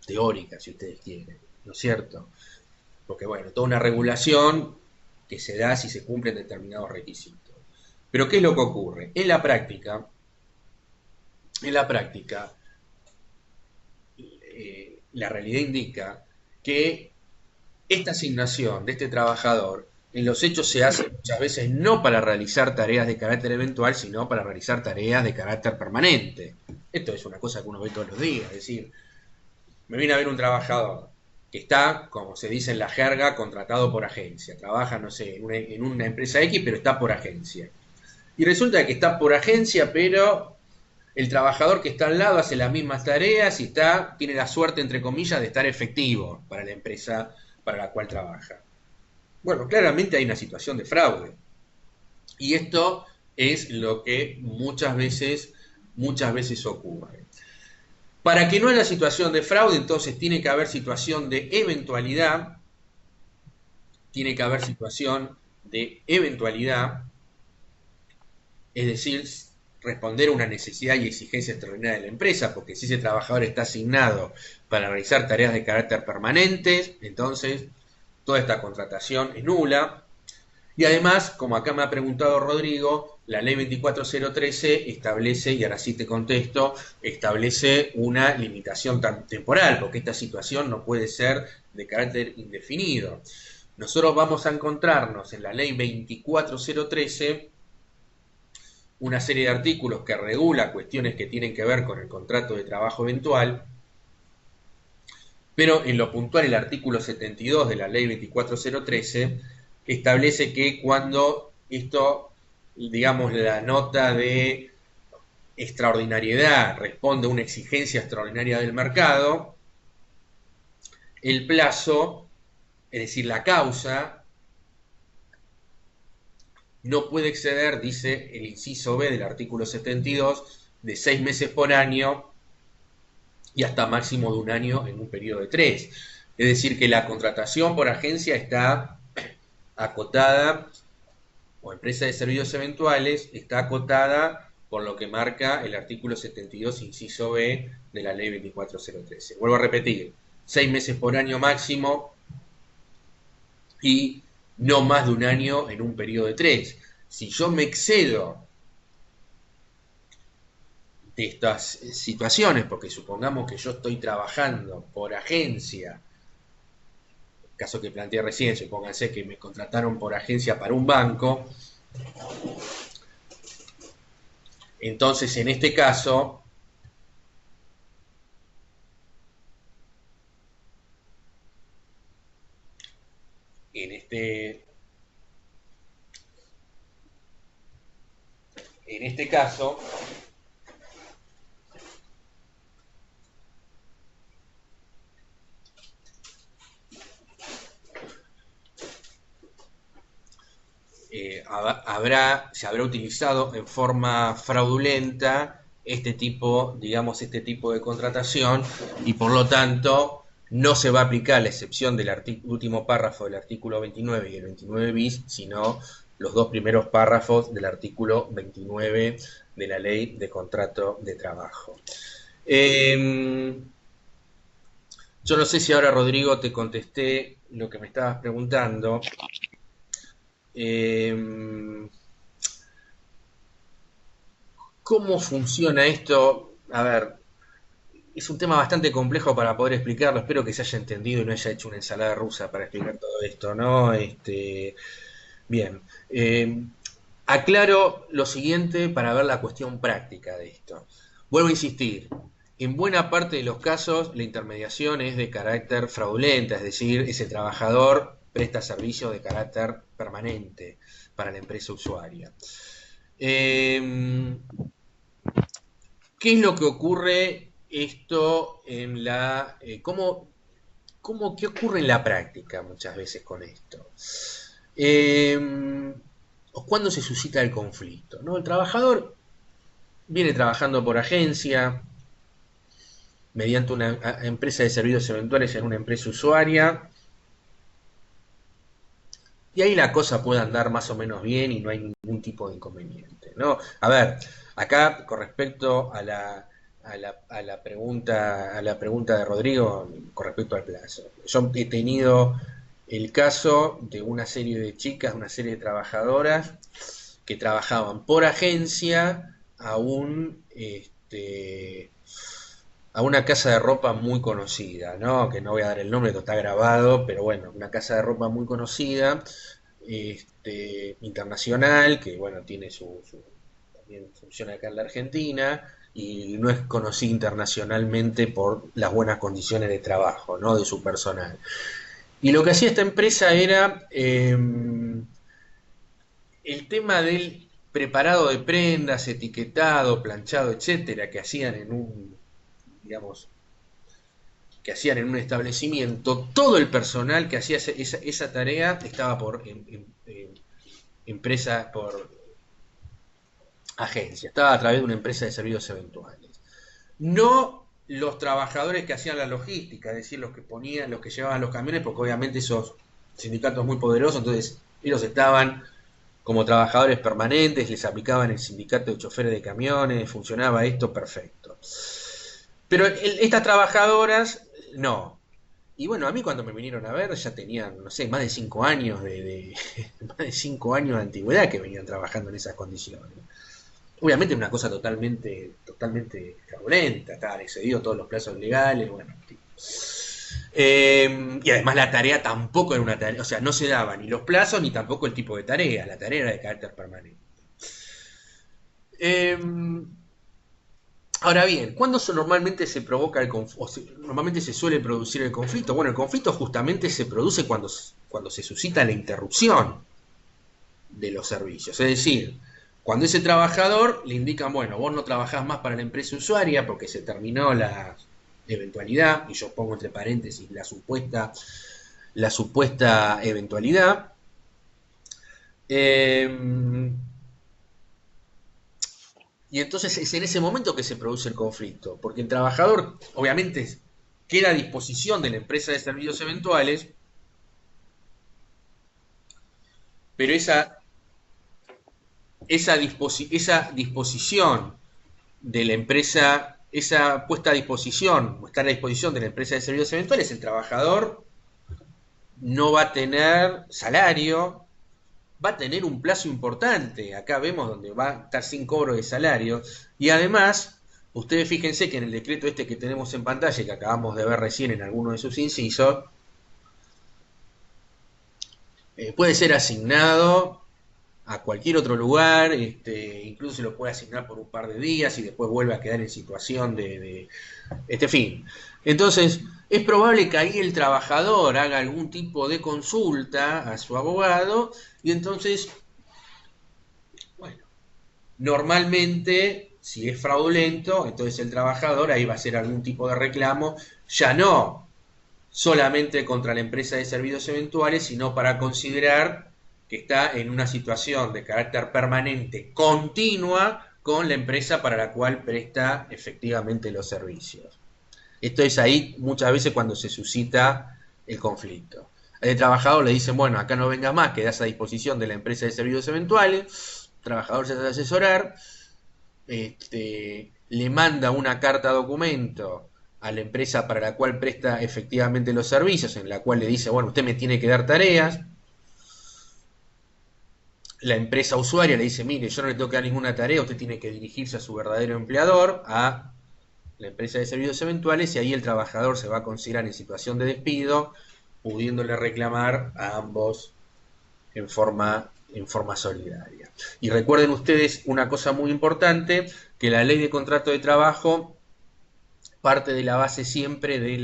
teórica, si ustedes quieren, ¿no es cierto? Porque, bueno, toda una regulación que se da si se cumplen determinados requisitos. Pero, ¿qué es lo que ocurre? En la práctica, la realidad indica que esta asignación de este trabajador en los hechos se hace muchas veces no para realizar tareas de carácter eventual, sino para realizar tareas de carácter permanente. Esto es una cosa que uno ve todos los días, es decir, me viene a ver un trabajador que está, como se dice en la jerga, contratado por agencia, trabaja, no sé, en una empresa X, pero está por agencia. Y resulta que está por agencia, pero el trabajador que está al lado hace las mismas tareas y tiene la suerte, entre comillas, de estar efectivo para la empresa para la cual trabaja. Bueno, claramente hay una situación de fraude. Y esto es lo que muchas veces ocurre. Para que no haya situación de fraude, entonces tiene que haber situación de eventualidad, tiene que haber situación de eventualidad, es decir, responder a una necesidad y exigencia extraordinaria de la empresa, porque si ese trabajador está asignado para realizar tareas de carácter permanente, entonces toda esta contratación es nula. Y además, como acá me ha preguntado Rodrigo, la ley 24013 establece, y ahora sí te contesto, establece una limitación temporal, porque esta situación no puede ser de carácter indefinido. Nosotros vamos a encontrarnos en la ley 24013 una serie de artículos que regula cuestiones que tienen que ver con el contrato de trabajo eventual, pero en lo puntual el artículo 72 de la ley 24013 establece que cuando esto, digamos, la nota de extraordinariedad responde a una exigencia extraordinaria del mercado, el plazo, es decir, la causa, no puede exceder, dice el inciso B del artículo 72, de 6 meses por año y hasta máximo de un año en un periodo de 3. Es decir, que la contratación por agencia está acotada, o empresa de servicios eventuales, está acotada por lo que marca el artículo 72, inciso B de la ley 24013. Vuelvo a repetir, 6 meses por año máximo y no más de un año en un periodo de 3. Si yo me excedo de estas situaciones, porque supongamos que yo estoy trabajando por agencia, caso que planteé recién, supónganse que me contrataron por agencia para un banco, entonces en este caso, en este caso, se habrá utilizado en forma fraudulenta este tipo, digamos, este tipo de contratación y por lo tanto no se va a aplicar la excepción del último párrafo del artículo 29 y el 29 bis, sino los dos primeros párrafos del artículo 29 de la ley de contrato de trabajo. Yo no sé si ahora, Rodrigo, te contesté lo que me estabas preguntando. Eh, ¿Cómo funciona esto? A ver, es un tema bastante complejo para poder explicarlo. Espero que se haya entendido y no haya hecho una ensalada rusa para explicar todo esto, ¿no? Bien. Aclaro lo siguiente para ver la cuestión práctica de esto. Vuelvo a insistir. En buena parte de los casos, la intermediación es de carácter fraudulenta, es decir, ese trabajador presta servicio de carácter permanente para la empresa usuaria. ¿Qué es lo que ocurre esto en la... qué ocurre en la práctica muchas veces con esto? ¿O cuándo se suscita el conflicto? ¿No? El trabajador viene trabajando por agencia, mediante una empresa de servicios eventuales en una empresa usuaria, y ahí la cosa puede andar más o menos bien y no hay ningún tipo de inconveniente, ¿no? A ver, acá con respecto a la pregunta de Rodrigo con respecto al plazo. Yo he tenido el caso de una serie de chicas, una serie de trabajadoras que trabajaban por agencia a una casa de ropa muy conocida, ¿no? Que no voy a dar el nombre, que está grabado, pero bueno, una casa de ropa muy conocida, internacional, que bueno, tiene también funciona acá en la Argentina, y no es conocida internacionalmente por las buenas condiciones de trabajo, ¿no? De su personal. Y lo que hacía esta empresa era el tema del preparado de prendas, etiquetado, planchado, etcétera, que hacían digamos, que hacían en un establecimiento, todo el personal que hacía esa tarea estaba por empresa, por agencia, estaba a través de una empresa de servicios eventuales. No los trabajadores que hacían la logística, es decir, los que ponían, los que llevaban los camiones, porque obviamente esos sindicatos muy poderosos, entonces ellos estaban como trabajadores permanentes, les aplicaban el sindicato de choferes de camiones, funcionaba esto perfecto. Pero estas trabajadoras, no. Y bueno, a mí cuando me vinieron a ver ya tenían, no sé, más de 5 años más de 5 años de antigüedad que venían trabajando en esas condiciones. Obviamente es una cosa totalmente fraudulenta, estaban excedidos todos los plazos legales, bueno. Y además la tarea tampoco era una tarea, o sea, no se daban ni los plazos ni tampoco el tipo de tarea, la tarea era de carácter permanente. Eh, Ahora bien, ¿cuándo normalmente se provoca el conflicto? Normalmente se suele producir el conflicto. Bueno, el conflicto justamente se produce cuando se suscita la interrupción de los servicios. Es decir, cuando ese trabajador le indican, bueno, vos no trabajás más para la empresa usuaria porque se terminó la eventualidad, y yo pongo entre paréntesis la supuesta eventualidad. Eh, y entonces es en ese momento que se produce el conflicto, porque el trabajador obviamente queda a disposición de la empresa de servicios eventuales, pero esa disposición de la empresa, esa puesta a disposición, o estar a disposición de la empresa de servicios eventuales, el trabajador no va a tener salario, va a tener un plazo importante. Acá vemos donde va a estar sin cobro de salario. Y además, ustedes fíjense que en el decreto este que tenemos en pantalla, que acabamos de ver recién en alguno de sus incisos, puede ser asignado a cualquier otro lugar, incluso se lo puede asignar por un par de días y después vuelve a quedar en situación de este fin. Entonces, es probable que ahí el trabajador haga algún tipo de consulta a su abogado y entonces, bueno, normalmente, si es fraudulento, entonces el trabajador ahí va a hacer algún tipo de reclamo, ya no solamente contra la empresa de servicios eventuales, sino para considerar que está en una situación de carácter permanente, continua, con la empresa para la cual presta efectivamente los servicios. Esto es ahí muchas veces cuando se suscita el conflicto. El trabajador le dicen, bueno, acá no vengas más, quedás a disposición de la empresa de servicios eventuales, el trabajador se hace asesorar, le manda una carta documento a la empresa para la cual presta efectivamente los servicios, en la cual le dice, bueno, usted me tiene que dar tareas. La empresa usuaria le dice, mire, yo no le tengo que dar ninguna tarea, usted tiene que dirigirse a su verdadero empleador, a la empresa de servicios eventuales, y ahí el trabajador se va a considerar en situación de despido, pudiéndole reclamar a ambos en forma solidaria. Y recuerden ustedes una cosa muy importante, que la ley de contrato de trabajo parte de la base siempre de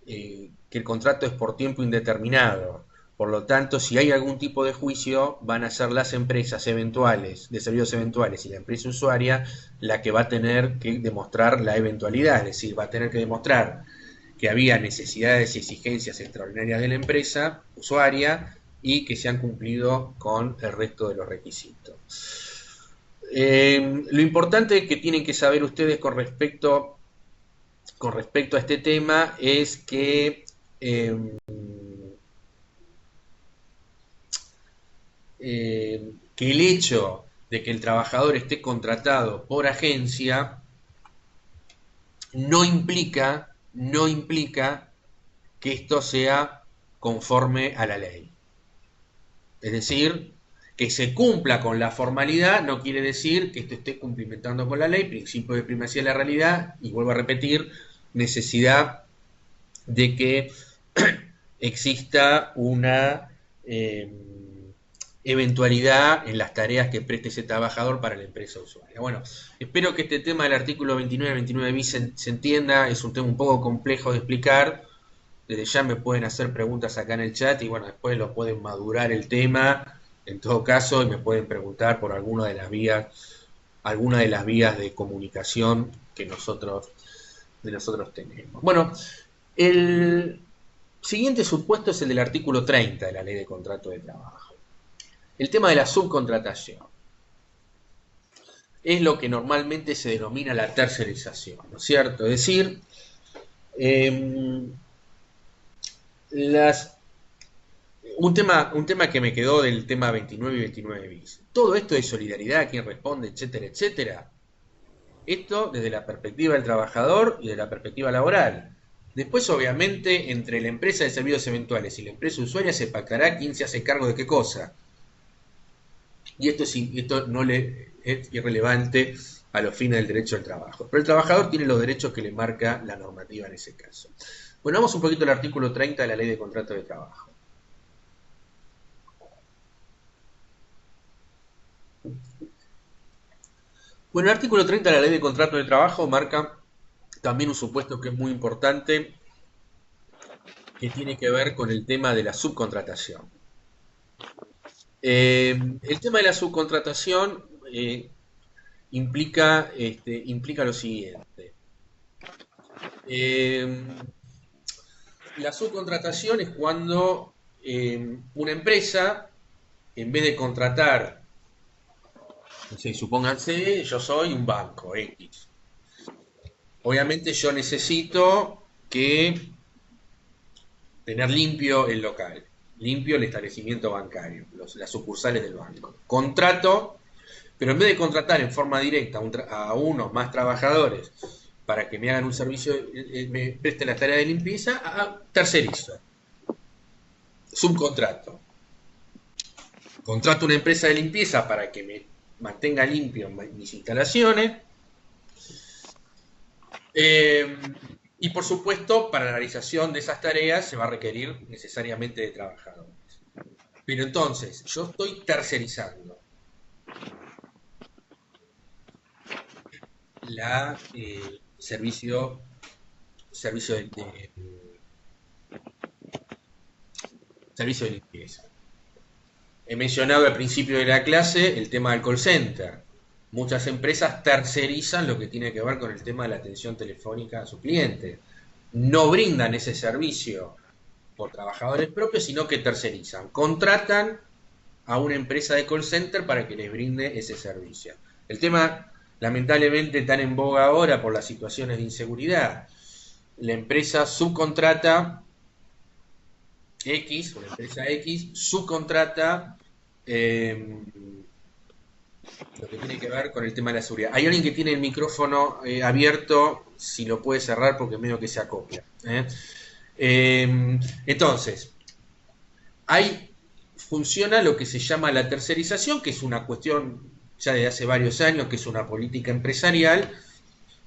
que el contrato es por tiempo indeterminado. Por lo tanto, si hay algún tipo de juicio, van a ser las empresas eventuales, de servicios eventuales y la empresa usuaria, la que va a tener que demostrar la eventualidad, es decir, va a tener que demostrar que había necesidades y exigencias extraordinarias de la empresa usuaria y que se han cumplido con el resto de los requisitos. Lo importante que tienen que saber ustedes con respecto a este tema es que el hecho de que el trabajador esté contratado por agencia no implica que esto sea conforme a la ley. Es decir, que se cumpla con la formalidad no quiere decir que esto esté cumplimentando con la ley, principio de primacía de la realidad, y vuelvo a repetir, necesidad de que exista una eventualidad en las tareas que preste ese trabajador para la empresa usuaria. Bueno, espero que este tema del artículo 29 bis se entienda, es un tema un poco complejo de explicar, desde ya me pueden hacer preguntas acá en el chat y bueno, después lo pueden madurar el tema, en todo caso, y me pueden preguntar por alguna de las vías de comunicación que nosotros tenemos. Bueno, el siguiente supuesto es el del artículo 30 de la Ley de Contrato de Trabajo. El tema de la subcontratación. es lo que normalmente se denomina la tercerización, ¿no es cierto? Es decir, eh, las, un tema que me quedó del tema 29 y 29 bis. Todo esto de solidaridad, quién responde, etcétera, etcétera. Esto desde la perspectiva del trabajador y de la perspectiva laboral. Después, obviamente, entre la empresa de servicios eventuales y la empresa usuaria se pactará quién se hace cargo de qué cosa. Y esto no le es irrelevante a los fines del derecho al trabajo. Pero el trabajador tiene los derechos que le marca la normativa en ese caso. Bueno, vamos un poquito al artículo 30 de la Ley de Contrato de Trabajo. Bueno, el artículo 30 de la Ley de Contrato de Trabajo marca también un supuesto que es muy importante, que tiene que ver con el tema de la subcontratación. El tema de la subcontratación implica lo siguiente. Eh, la subcontratación es cuando una empresa, en vez de contratar, no sé, supónganse, yo soy un banco X. Obviamente yo necesito que tener limpio el local, limpio el establecimiento bancario, las sucursales del banco. Contrato, pero en vez de contratar en forma directa a unos más trabajadores para que me hagan un servicio, me presten la tarea de limpieza, tercerizo, subcontrato. Contrato una empresa de limpieza para que me mantenga limpio mis instalaciones. Eh, y por supuesto, para la realización de esas tareas se va a requerir necesariamente de trabajadores. Pero entonces, yo estoy tercerizando la servicio servicio de limpieza. He mencionado al principio de la clase el tema del call center. Muchas empresas tercerizan lo que tiene que ver con el tema de la atención telefónica a sus clientes. No brindan ese servicio por trabajadores propios, sino que tercerizan. Contratan a una empresa de call center para que les brinde ese servicio. El tema, lamentablemente, tan en boga ahora por las situaciones de inseguridad. La empresa subcontrata X, una empresa X, subcontrata lo que tiene que ver con el tema de la seguridad. Hay alguien que tiene el micrófono abierto, si lo puede cerrar porque medio que se acopla. Entonces, funciona lo que se llama la tercerización, que es una cuestión ya desde hace varios años, que es una política empresarial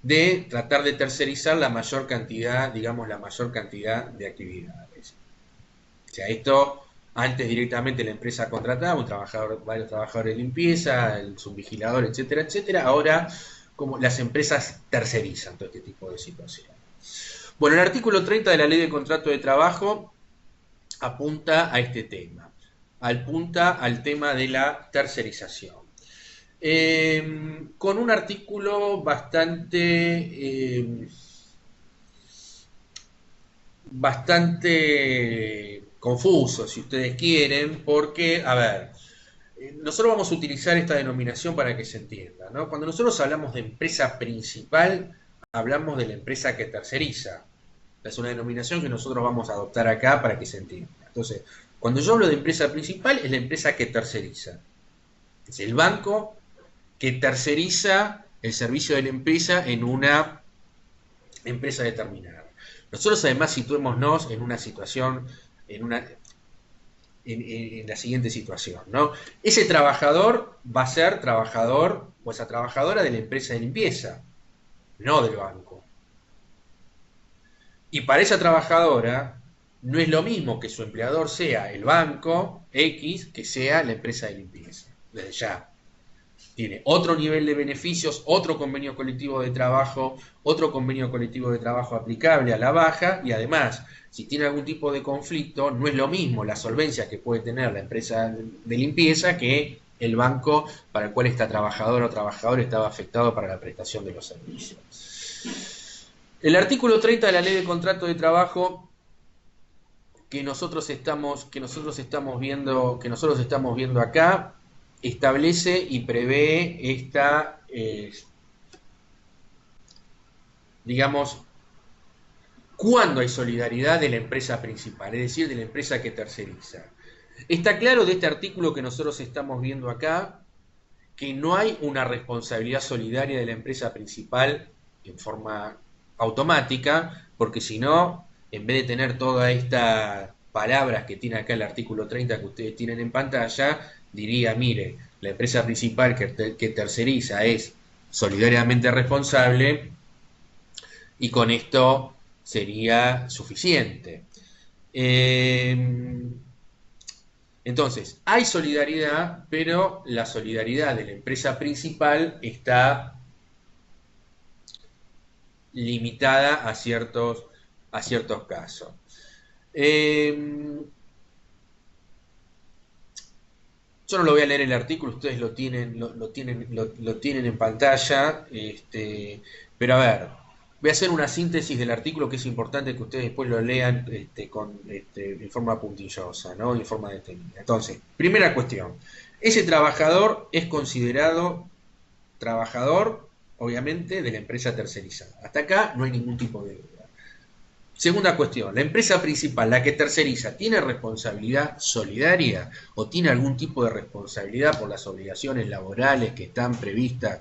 de tratar de tercerizar la mayor cantidad, digamos, la mayor cantidad de actividades. O sea, esto antes directamente la empresa contrataba varios trabajadores de limpieza, el subvigilador, etcétera, etcétera. Ahora, como las empresas tercerizan todo este tipo de situaciones. Bueno, el artículo 30 de la Ley de Contrato de Trabajo apunta a este tema, apunta al tema de la tercerización. Con un artículo bastante confuso, si ustedes quieren, porque, a ver, nosotros vamos a utilizar esta denominación para que se entienda, ¿no? Cuando nosotros hablamos de empresa principal, hablamos de la empresa que terceriza. Es una denominación que nosotros vamos a adoptar acá para que se entienda. Entonces, cuando yo hablo de empresa principal, es la empresa que terceriza. Es el banco que terceriza el servicio de la empresa en una empresa determinada. Nosotros además situémonos en una situación, en la siguiente situación, ¿no? Ese trabajador va a ser trabajador o esa trabajadora de la empresa de limpieza, no del banco. Y para esa trabajadora no es lo mismo que su empleador sea el banco X que sea la empresa de limpieza. Desde ya. Tiene otro nivel de beneficios, otro convenio colectivo de trabajo, otro convenio colectivo de trabajo aplicable a la baja y además, si tiene algún tipo de conflicto, no es lo mismo la solvencia que puede tener la empresa de limpieza que el banco para el cual esta trabajadora o trabajador estaba afectado para la prestación de los servicios. El artículo 30 de la Ley de Contrato de Trabajo que nosotros estamos viendo acá establece y prevé digamos, ¿cuándo hay solidaridad de la empresa principal? Es decir, de la empresa que terceriza. Está claro de este artículo que nosotros estamos viendo acá que no hay una responsabilidad solidaria de la empresa principal en forma automática, porque si no, en vez de tener todas estas palabras que tiene acá el artículo 30 que ustedes tienen en pantalla, diría, mire, la empresa principal que terceriza es solidariamente responsable y con esto sería suficiente. Entonces, hay solidaridad, pero la solidaridad de la empresa principal está limitada a ciertos casos. Yo no lo voy a leer el artículo, ustedes lo tienen en pantalla, pero a ver, voy a hacer una síntesis del artículo que es importante que ustedes después lo lean en forma puntillosa, ¿no? En forma detenida. Entonces, primera cuestión, ese trabajador es considerado trabajador, obviamente, de la empresa tercerizada. Hasta acá no hay ningún tipo de duda. Segunda cuestión, ¿la empresa principal, la que terceriza, tiene responsabilidad solidaria o tiene algún tipo de responsabilidad por las obligaciones laborales que están previstas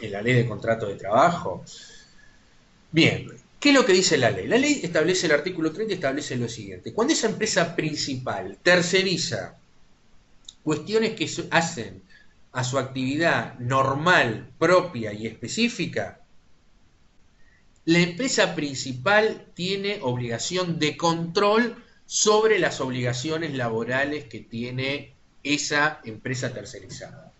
en la ley de contrato de trabajo? Bien, ¿qué es lo que dice la ley? La ley establece, el artículo 30 establece lo siguiente. Cuando esa empresa principal terceriza cuestiones que hacen a su actividad normal, propia y específica, la empresa principal tiene obligación de control sobre las obligaciones laborales que tiene esa empresa tercerizada.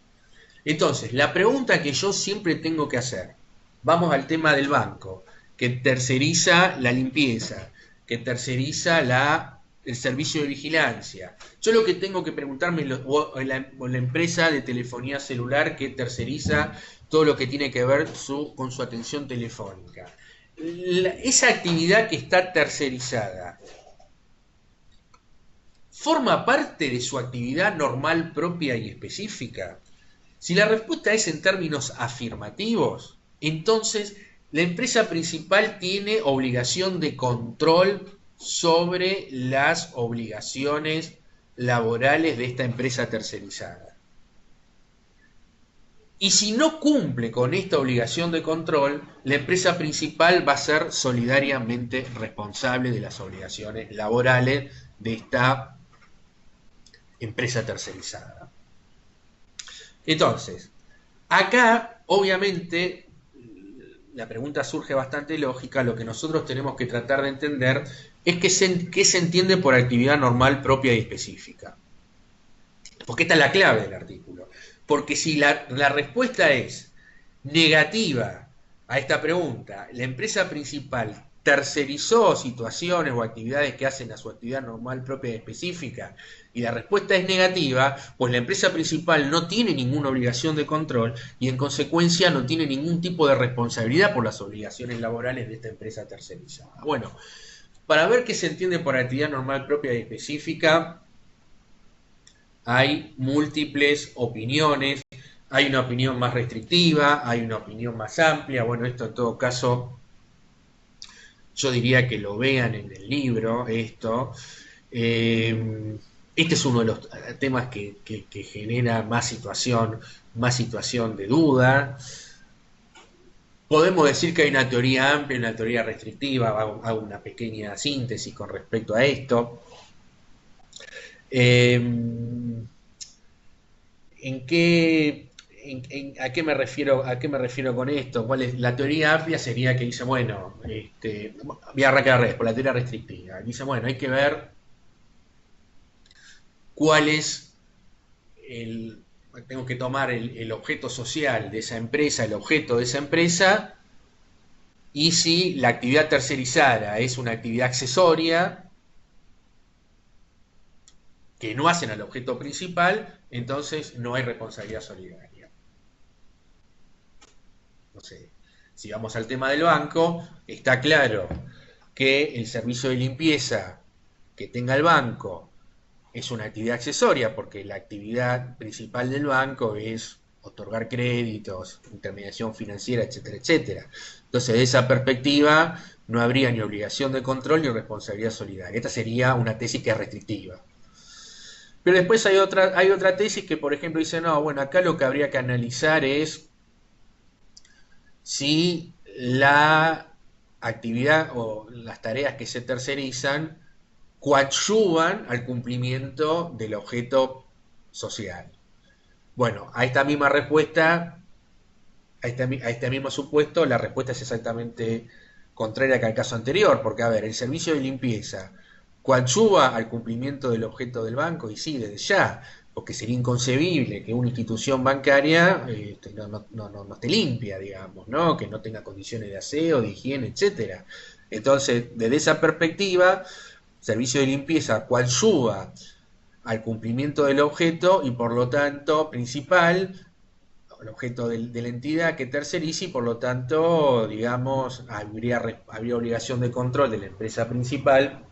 Entonces, la pregunta que yo siempre tengo que hacer, vamos al tema del banco, que terceriza la limpieza, que terceriza el servicio de vigilancia. Yo lo que tengo que preguntarme, o la empresa de telefonía celular que terceriza todo lo que tiene que ver con su atención telefónica. Esa actividad que está tercerizada, ¿forma parte de su actividad normal, propia y específica? Si la respuesta es en términos afirmativos, entonces la empresa principal tiene obligación de control sobre las obligaciones laborales de esta empresa tercerizada. Y si no cumple con esta obligación de control, la empresa principal va a ser solidariamente responsable de las obligaciones laborales de esta empresa tercerizada. Entonces, acá, obviamente, la pregunta surge bastante lógica. Lo que nosotros tenemos que tratar de entender es qué se entiende por actividad normal, propia y específica. Porque esta es la clave del artículo. Porque si la respuesta es negativa a esta pregunta, la empresa principal tercerizó situaciones o actividades que hacen a su actividad normal, propia y específica, y la respuesta es negativa, pues la empresa principal no tiene ninguna obligación de control y en consecuencia no tiene ningún tipo de responsabilidad por las obligaciones laborales de esta empresa tercerizada. Bueno, para ver qué se entiende por actividad normal, propia y específica, hay múltiples opiniones, hay una opinión más restrictiva, hay una opinión más amplia. Bueno, esto en todo caso yo diría que lo vean en el libro, esto. Este es uno de los temas que genera más situación de duda. Podemos decir que hay una teoría amplia y una teoría restrictiva, hago una pequeña síntesis con respecto a esto. ¿A qué me refiero con esto? ¿Cuál es? La teoría amplia sería que dice, bueno, voy a arrancar por la teoría restrictiva. Dice, bueno, hay que ver cuál es tengo que tomar el objeto social de esa empresa, el objeto de esa empresa, y si la actividad tercerizada es una actividad accesoria, que no hacen al objeto principal, entonces no hay responsabilidad solidaria. No sé, si vamos al tema del banco, está claro que el servicio de limpieza que tenga el banco es una actividad accesoria, porque la actividad principal del banco es otorgar créditos, intermediación financiera, etcétera, etcétera. Entonces, de esa perspectiva, no habría ni obligación de control ni responsabilidad solidaria. Esta sería una tesis que es restrictiva. Pero después hay otra tesis que, por ejemplo, dice, no, bueno, acá lo que habría que analizar es si la actividad o las tareas que se tercerizan coadyuvan al cumplimiento del objeto social. Bueno, a esta misma respuesta, a este mismo supuesto, la respuesta es exactamente contraria que al caso anterior, porque, a ver, el servicio de limpieza coadyuva al cumplimiento del objeto del banco, y sí, desde ya, porque sería inconcebible que una institución bancaria no esté limpia, digamos, ¿no? Que no tenga condiciones de aseo, de higiene, etcétera. Entonces, desde esa perspectiva, servicio de limpieza coadyuva al cumplimiento del objeto y por lo tanto principal, el objeto de la entidad que terceriza y por lo tanto, digamos, habría obligación de control de la empresa principal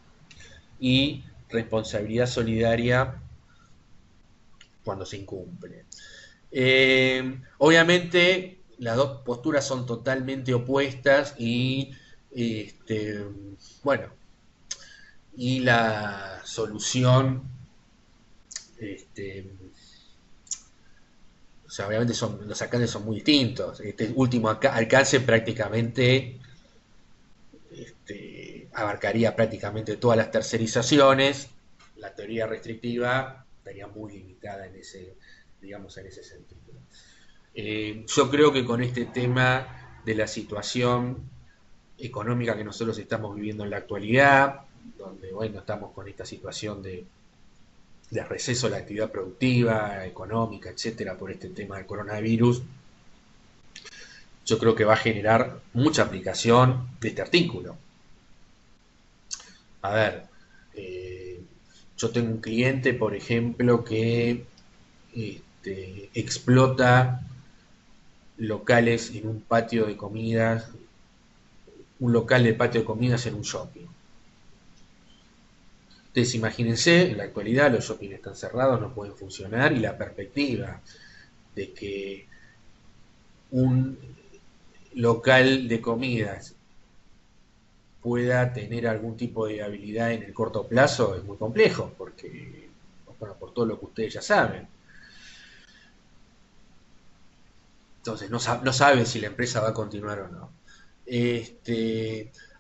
y responsabilidad solidaria cuando se incumple. Obviamente las dos posturas son totalmente opuestas y bueno, y la solución, este, o sea, obviamente los alcances son muy distintos. Este último alcance prácticamente abarcaría prácticamente todas las tercerizaciones. La teoría restrictiva estaría muy limitada en ese, digamos, en ese sentido. Yo creo que con este tema de la situación económica que nosotros estamos viviendo en la actualidad, donde bueno, estamos con esta situación de receso de la actividad productiva, económica, etcétera, por este tema del coronavirus, yo creo que va a generar mucha aplicación de este artículo. A ver, yo tengo un cliente, por ejemplo, que explota locales en un patio de comidas, un local de patio de comidas en un shopping. Entonces imagínense, en la actualidad los shopping están cerrados, no pueden funcionar y la perspectiva de que un local de comidas pueda tener algún tipo de viabilidad en el corto plazo es muy complejo, porque, bueno, por todo lo que ustedes ya saben. Entonces no sabe si la empresa va a continuar o no.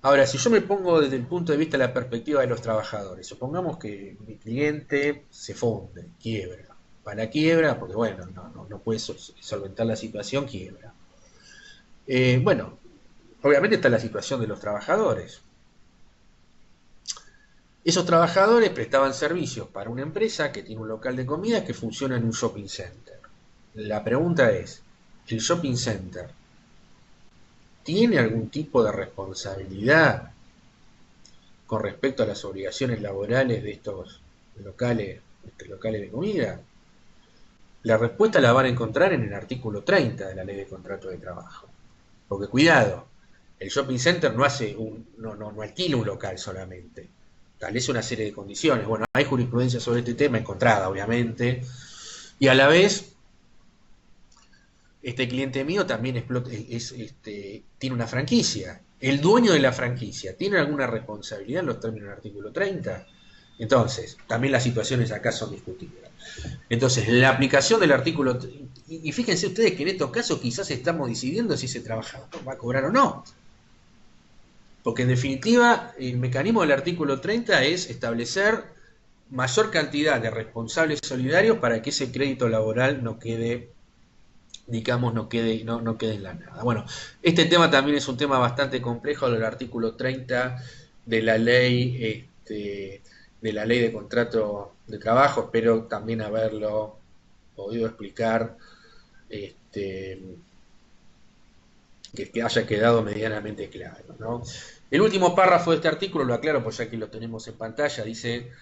Ahora, si yo me pongo desde el punto de vista de la perspectiva de los trabajadores, supongamos que mi cliente se funde, quiebra. Para quiebra, porque bueno, no puede solventar la situación, quiebra. Bueno, obviamente está la situación de los trabajadores. Esos trabajadores prestaban servicios para una empresa que tiene un local de comida que funciona en un shopping center. La pregunta es, ¿el shopping center tiene algún tipo de responsabilidad con respecto a las obligaciones laborales de estos locales de comida? La respuesta la van a encontrar en el artículo 30 de la Ley de Contrato de Trabajo. Porque cuidado, el shopping center no alquila un local solamente, establece una serie de condiciones. Bueno, hay jurisprudencia sobre este tema encontrada, obviamente, y a la vez este cliente mío también tiene una franquicia. ¿El dueño de la franquicia tiene alguna responsabilidad en los términos del artículo 30? Entonces, también las situaciones acá son discutibles. Entonces, la aplicación del artículo... Y fíjense ustedes que en estos casos quizás estamos decidiendo si ese trabajador va a cobrar o no. Porque en definitiva, el mecanismo del artículo 30 es establecer mayor cantidad de responsables solidarios para que ese crédito laboral no quede, digamos, no quede en la nada. Bueno, este tema también es un tema bastante complejo del artículo 30 de la ley, de contrato de trabajo. Espero también haberlo podido explicar, que haya quedado medianamente claro, ¿no? El último párrafo de este artículo, lo aclaro pues ya que lo tenemos en pantalla, dice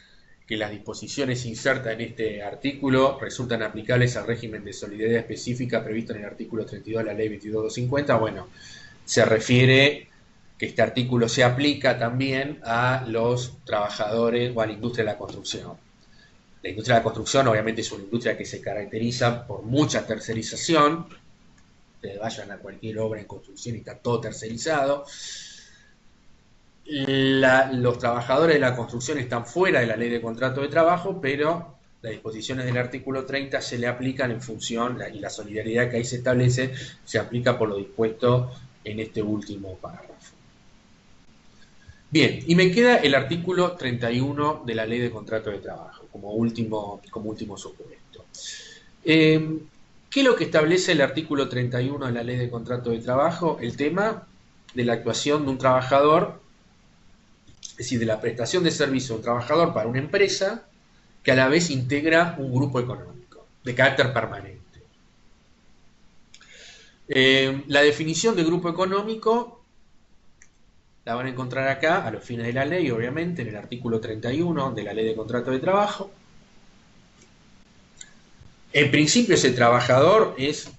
que las disposiciones insertas en este artículo resultan aplicables al régimen de solidaridad específica previsto en el artículo 32 de la ley 22250. Bueno, se refiere que este artículo se aplica también a los trabajadores o a la industria de la construcción. La industria de la construcción obviamente es una industria que se caracteriza por mucha tercerización. Ustedes vayan a cualquier obra en construcción y está todo tercerizado. Los trabajadores de la construcción están fuera de la ley de contrato de trabajo, pero las disposiciones del artículo 30 se le aplican en función, y la solidaridad que ahí se establece se aplica por lo dispuesto en este último párrafo. Bien, y me queda el artículo 31 de la ley de contrato de trabajo como último supuesto. ¿Qué es lo que establece el artículo 31 de la ley de contrato de trabajo? El tema de la actuación de un trabajador, es decir, de la prestación de servicio de un trabajador para una empresa que a la vez integra un grupo económico de carácter permanente. La definición de grupo económico la van a encontrar acá, a los fines de la ley, obviamente, en el artículo 31 de la ley de contrato de trabajo. En principio ese trabajador es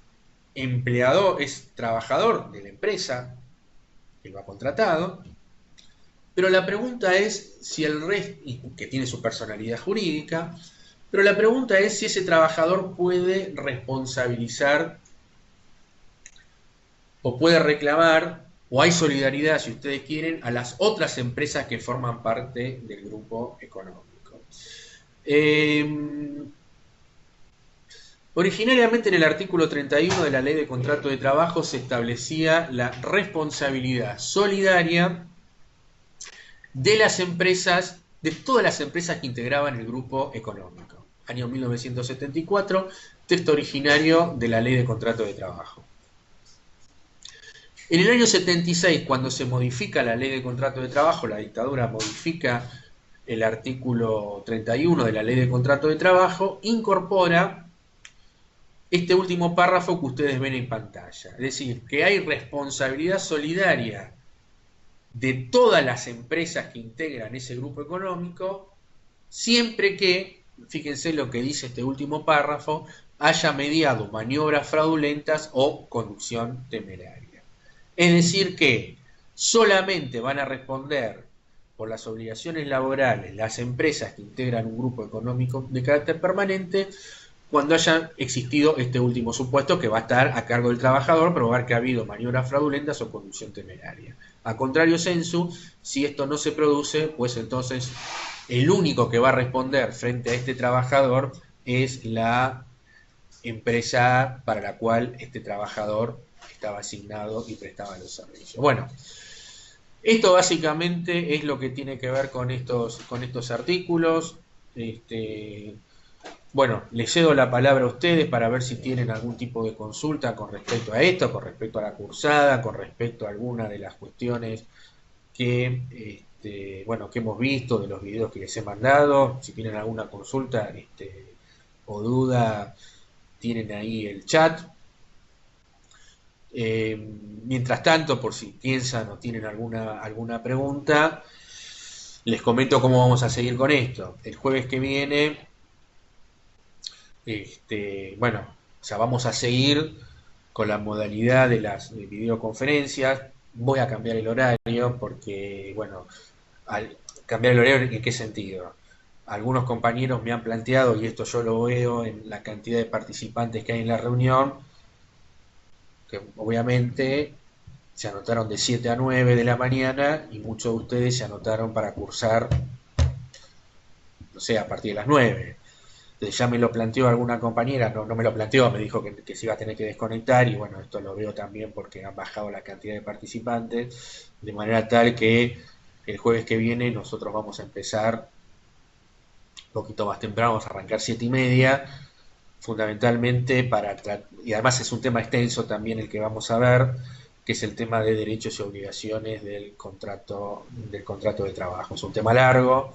empleador, es trabajador de la empresa que lo ha contratado, pero la pregunta es si el resto, que tiene su personalidad jurídica, pero la pregunta es si ese trabajador puede responsabilizar o puede reclamar, o hay solidaridad, si ustedes quieren, a las otras empresas que forman parte del grupo económico. Originariamente en el artículo 31 de la Ley de Contrato de Trabajo se establecía la responsabilidad solidaria de las empresas, de todas las empresas que integraban el grupo económico. Año 1974, texto originario de la Ley de Contrato de Trabajo. En el año 76, cuando se modifica la Ley de Contrato de Trabajo, la dictadura modifica el artículo 31 de la Ley de Contrato de Trabajo, incorpora este último párrafo que ustedes ven en pantalla. Es decir, que hay responsabilidad solidaria de todas las empresas que integran ese grupo económico, siempre que, fíjense lo que dice este último párrafo, haya mediado maniobras fraudulentas o conducción temeraria. Es decir que solamente van a responder por las obligaciones laborales las empresas que integran un grupo económico de carácter permanente cuando haya existido este último supuesto, que va a estar a cargo del trabajador probar que ha habido maniobras fraudulentas o conducción temeraria. A contrario sensu, si esto no se produce, pues entonces el único que va a responder frente a este trabajador es la empresa para la cual este trabajador estaba asignado y prestaba los servicios. Bueno, esto básicamente es lo que tiene que ver con estos artículos. Bueno, les cedo la palabra a ustedes para ver si tienen algún tipo de consulta con respecto a esto, con respecto a la cursada, con respecto a alguna de las cuestiones que, bueno, que hemos visto, de los videos que les he mandado. Si tienen alguna consulta o duda, tienen ahí el chat. Mientras tanto, por si piensan o tienen alguna pregunta, les comento cómo vamos a seguir con esto. El jueves que viene, bueno, o sea, vamos a seguir con la modalidad de las videoconferencias. Voy a cambiar el horario porque, bueno, al cambiar el horario, ¿en qué sentido? Algunos compañeros me han planteado, y esto yo lo veo en la cantidad de participantes que hay en la reunión, que obviamente se anotaron de 7 a 9 de la mañana y muchos de ustedes se anotaron para cursar, no sé, a partir de las 9. Entonces ya me lo planteó alguna compañera, no me lo planteó, me dijo que se iba a tener que desconectar, y bueno, esto lo veo también porque han bajado la cantidad de participantes, de manera tal que el jueves que viene nosotros vamos a empezar un poquito más temprano, vamos a arrancar 7:30, fundamentalmente y además es un tema extenso también el que vamos a ver, que es el tema de derechos y obligaciones del contrato de trabajo. Es un tema largo,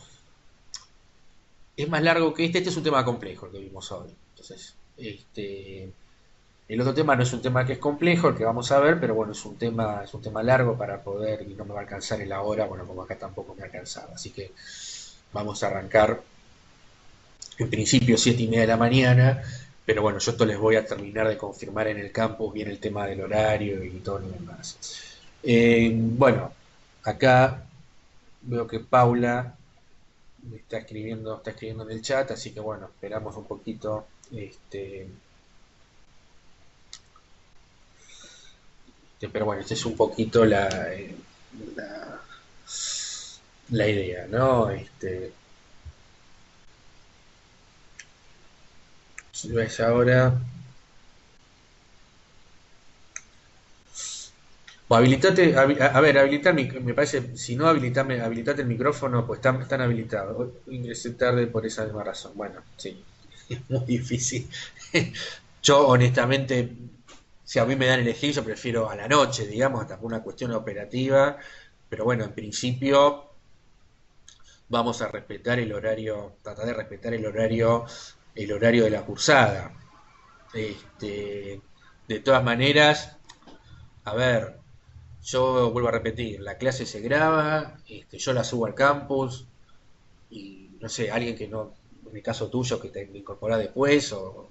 es más largo que este es un tema complejo el que vimos hoy. Entonces, el otro tema no es un tema que es complejo, el que vamos a ver, pero bueno, es un tema largo para poder, y no me va a alcanzar en la hora, bueno, como acá tampoco me ha alcanzado. Así que vamos a arrancar en principio 7:30 de la mañana, pero bueno, yo esto les voy a terminar de confirmar en el campus, bien el tema del horario y todo lo demás. Bueno, acá veo que Paula está escribiendo en el chat, así que bueno, esperamos un poquito. Pero bueno, esta es un poquito la, la idea, ¿no? Si ves ahora. O habilitate, a ver, habilitar, me parece, si no habilitate el micrófono, pues están habilitados. Hoy ingresé tarde por esa misma razón. Bueno, sí, es muy difícil. Yo, honestamente, si a mí me dan a elegir, yo prefiero a la noche, digamos, hasta por una cuestión operativa. Pero bueno, en principio vamos a respetar el horario, tratar de respetar el horario de la cursada. De todas maneras, a ver, yo vuelvo a repetir, la clase se graba, yo la subo al campus y no sé, alguien que no, en el caso tuyo, que te incorpora después o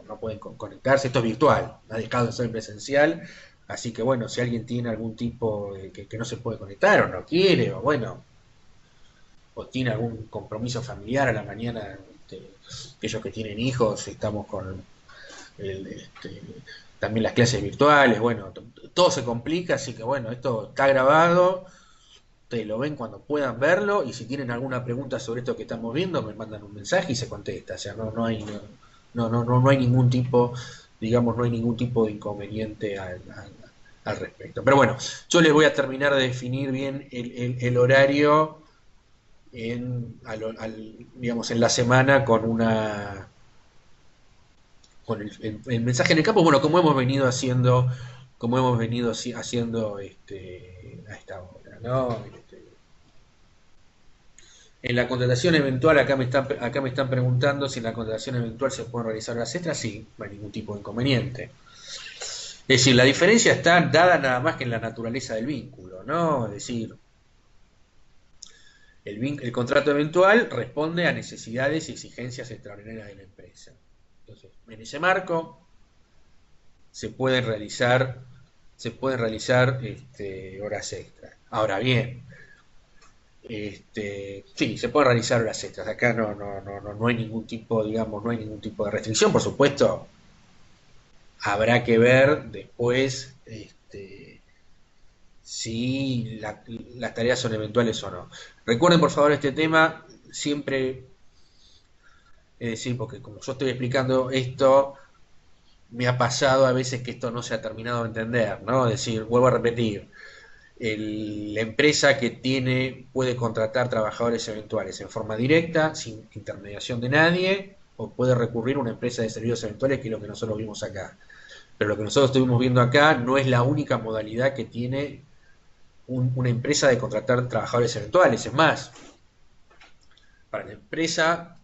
no pueden conectarse, esto es virtual, ha dejado de ser presencial, así que bueno, si alguien tiene algún tipo de que no se puede conectar o no quiere, o bueno, o tiene algún compromiso familiar a la mañana, aquellos que tienen hijos, estamos con el, también las clases virtuales, bueno, todo se complica, así que bueno, esto está grabado, ustedes lo ven cuando puedan verlo y si tienen alguna pregunta sobre esto que estamos viendo, me mandan un mensaje y se contesta, o sea, no hay, no hay ningún tipo, digamos, no hay ningún tipo de inconveniente al respecto. Pero bueno, yo les voy a terminar de definir bien el horario digamos, en la semana con con el mensaje en el campo, bueno, como hemos venido haciendo, haciendo a esta hora, ¿no? En la contratación eventual, acá me están preguntando si en la contratación eventual se pueden realizar horas extras, sí, no hay ningún tipo de inconveniente. Es decir, la diferencia está dada nada más que en la naturaleza del vínculo, ¿no? Es decir, el contrato eventual responde a necesidades y exigencias extraordinarias de la empresa. Entonces, en ese marco se pueden realizar, horas extras. Ahora bien, sí, se pueden realizar horas extras. Acá no hay ningún tipo, digamos, no hay ningún tipo de restricción. Por supuesto, habrá que ver después si las tareas son eventuales o no. Recuerden, por favor, este tema siempre, es decir, porque como yo estoy explicando esto, me ha pasado a veces que esto no se ha terminado de entender, ¿no? Es decir, vuelvo a repetir, la empresa que puede contratar trabajadores eventuales en forma directa, sin intermediación de nadie, o puede recurrir a una empresa de servicios eventuales, que es lo que nosotros vimos acá. Pero lo que nosotros estuvimos viendo acá no es la única modalidad que tiene una empresa de contratar trabajadores eventuales. Es más, para la empresa,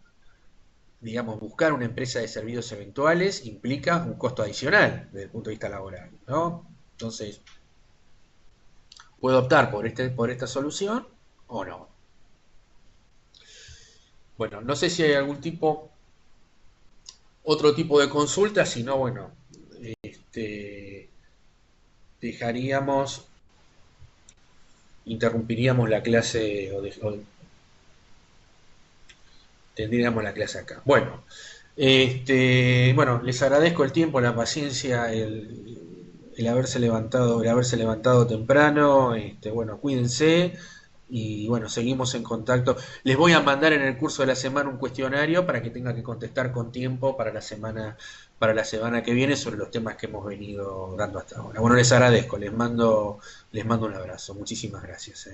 digamos, buscar una empresa de servicios eventuales implica un costo adicional desde el punto de vista laboral, ¿no? Entonces, puedo optar por esta solución o no. Bueno, no sé si hay otro tipo de consulta, si no, bueno, este, dejaríamos, interrumpiríamos la clase o tendríamos la clase acá. Bueno, bueno, les agradezco el tiempo, la paciencia, el haberse levantado temprano. Bueno, cuídense y bueno, seguimos en contacto. Les voy a mandar en el curso de la semana un cuestionario para que tengan que contestar con tiempo para la semana que viene sobre los temas que hemos venido dando hasta ahora. Bueno, les agradezco, les mando un abrazo. Muchísimas gracias.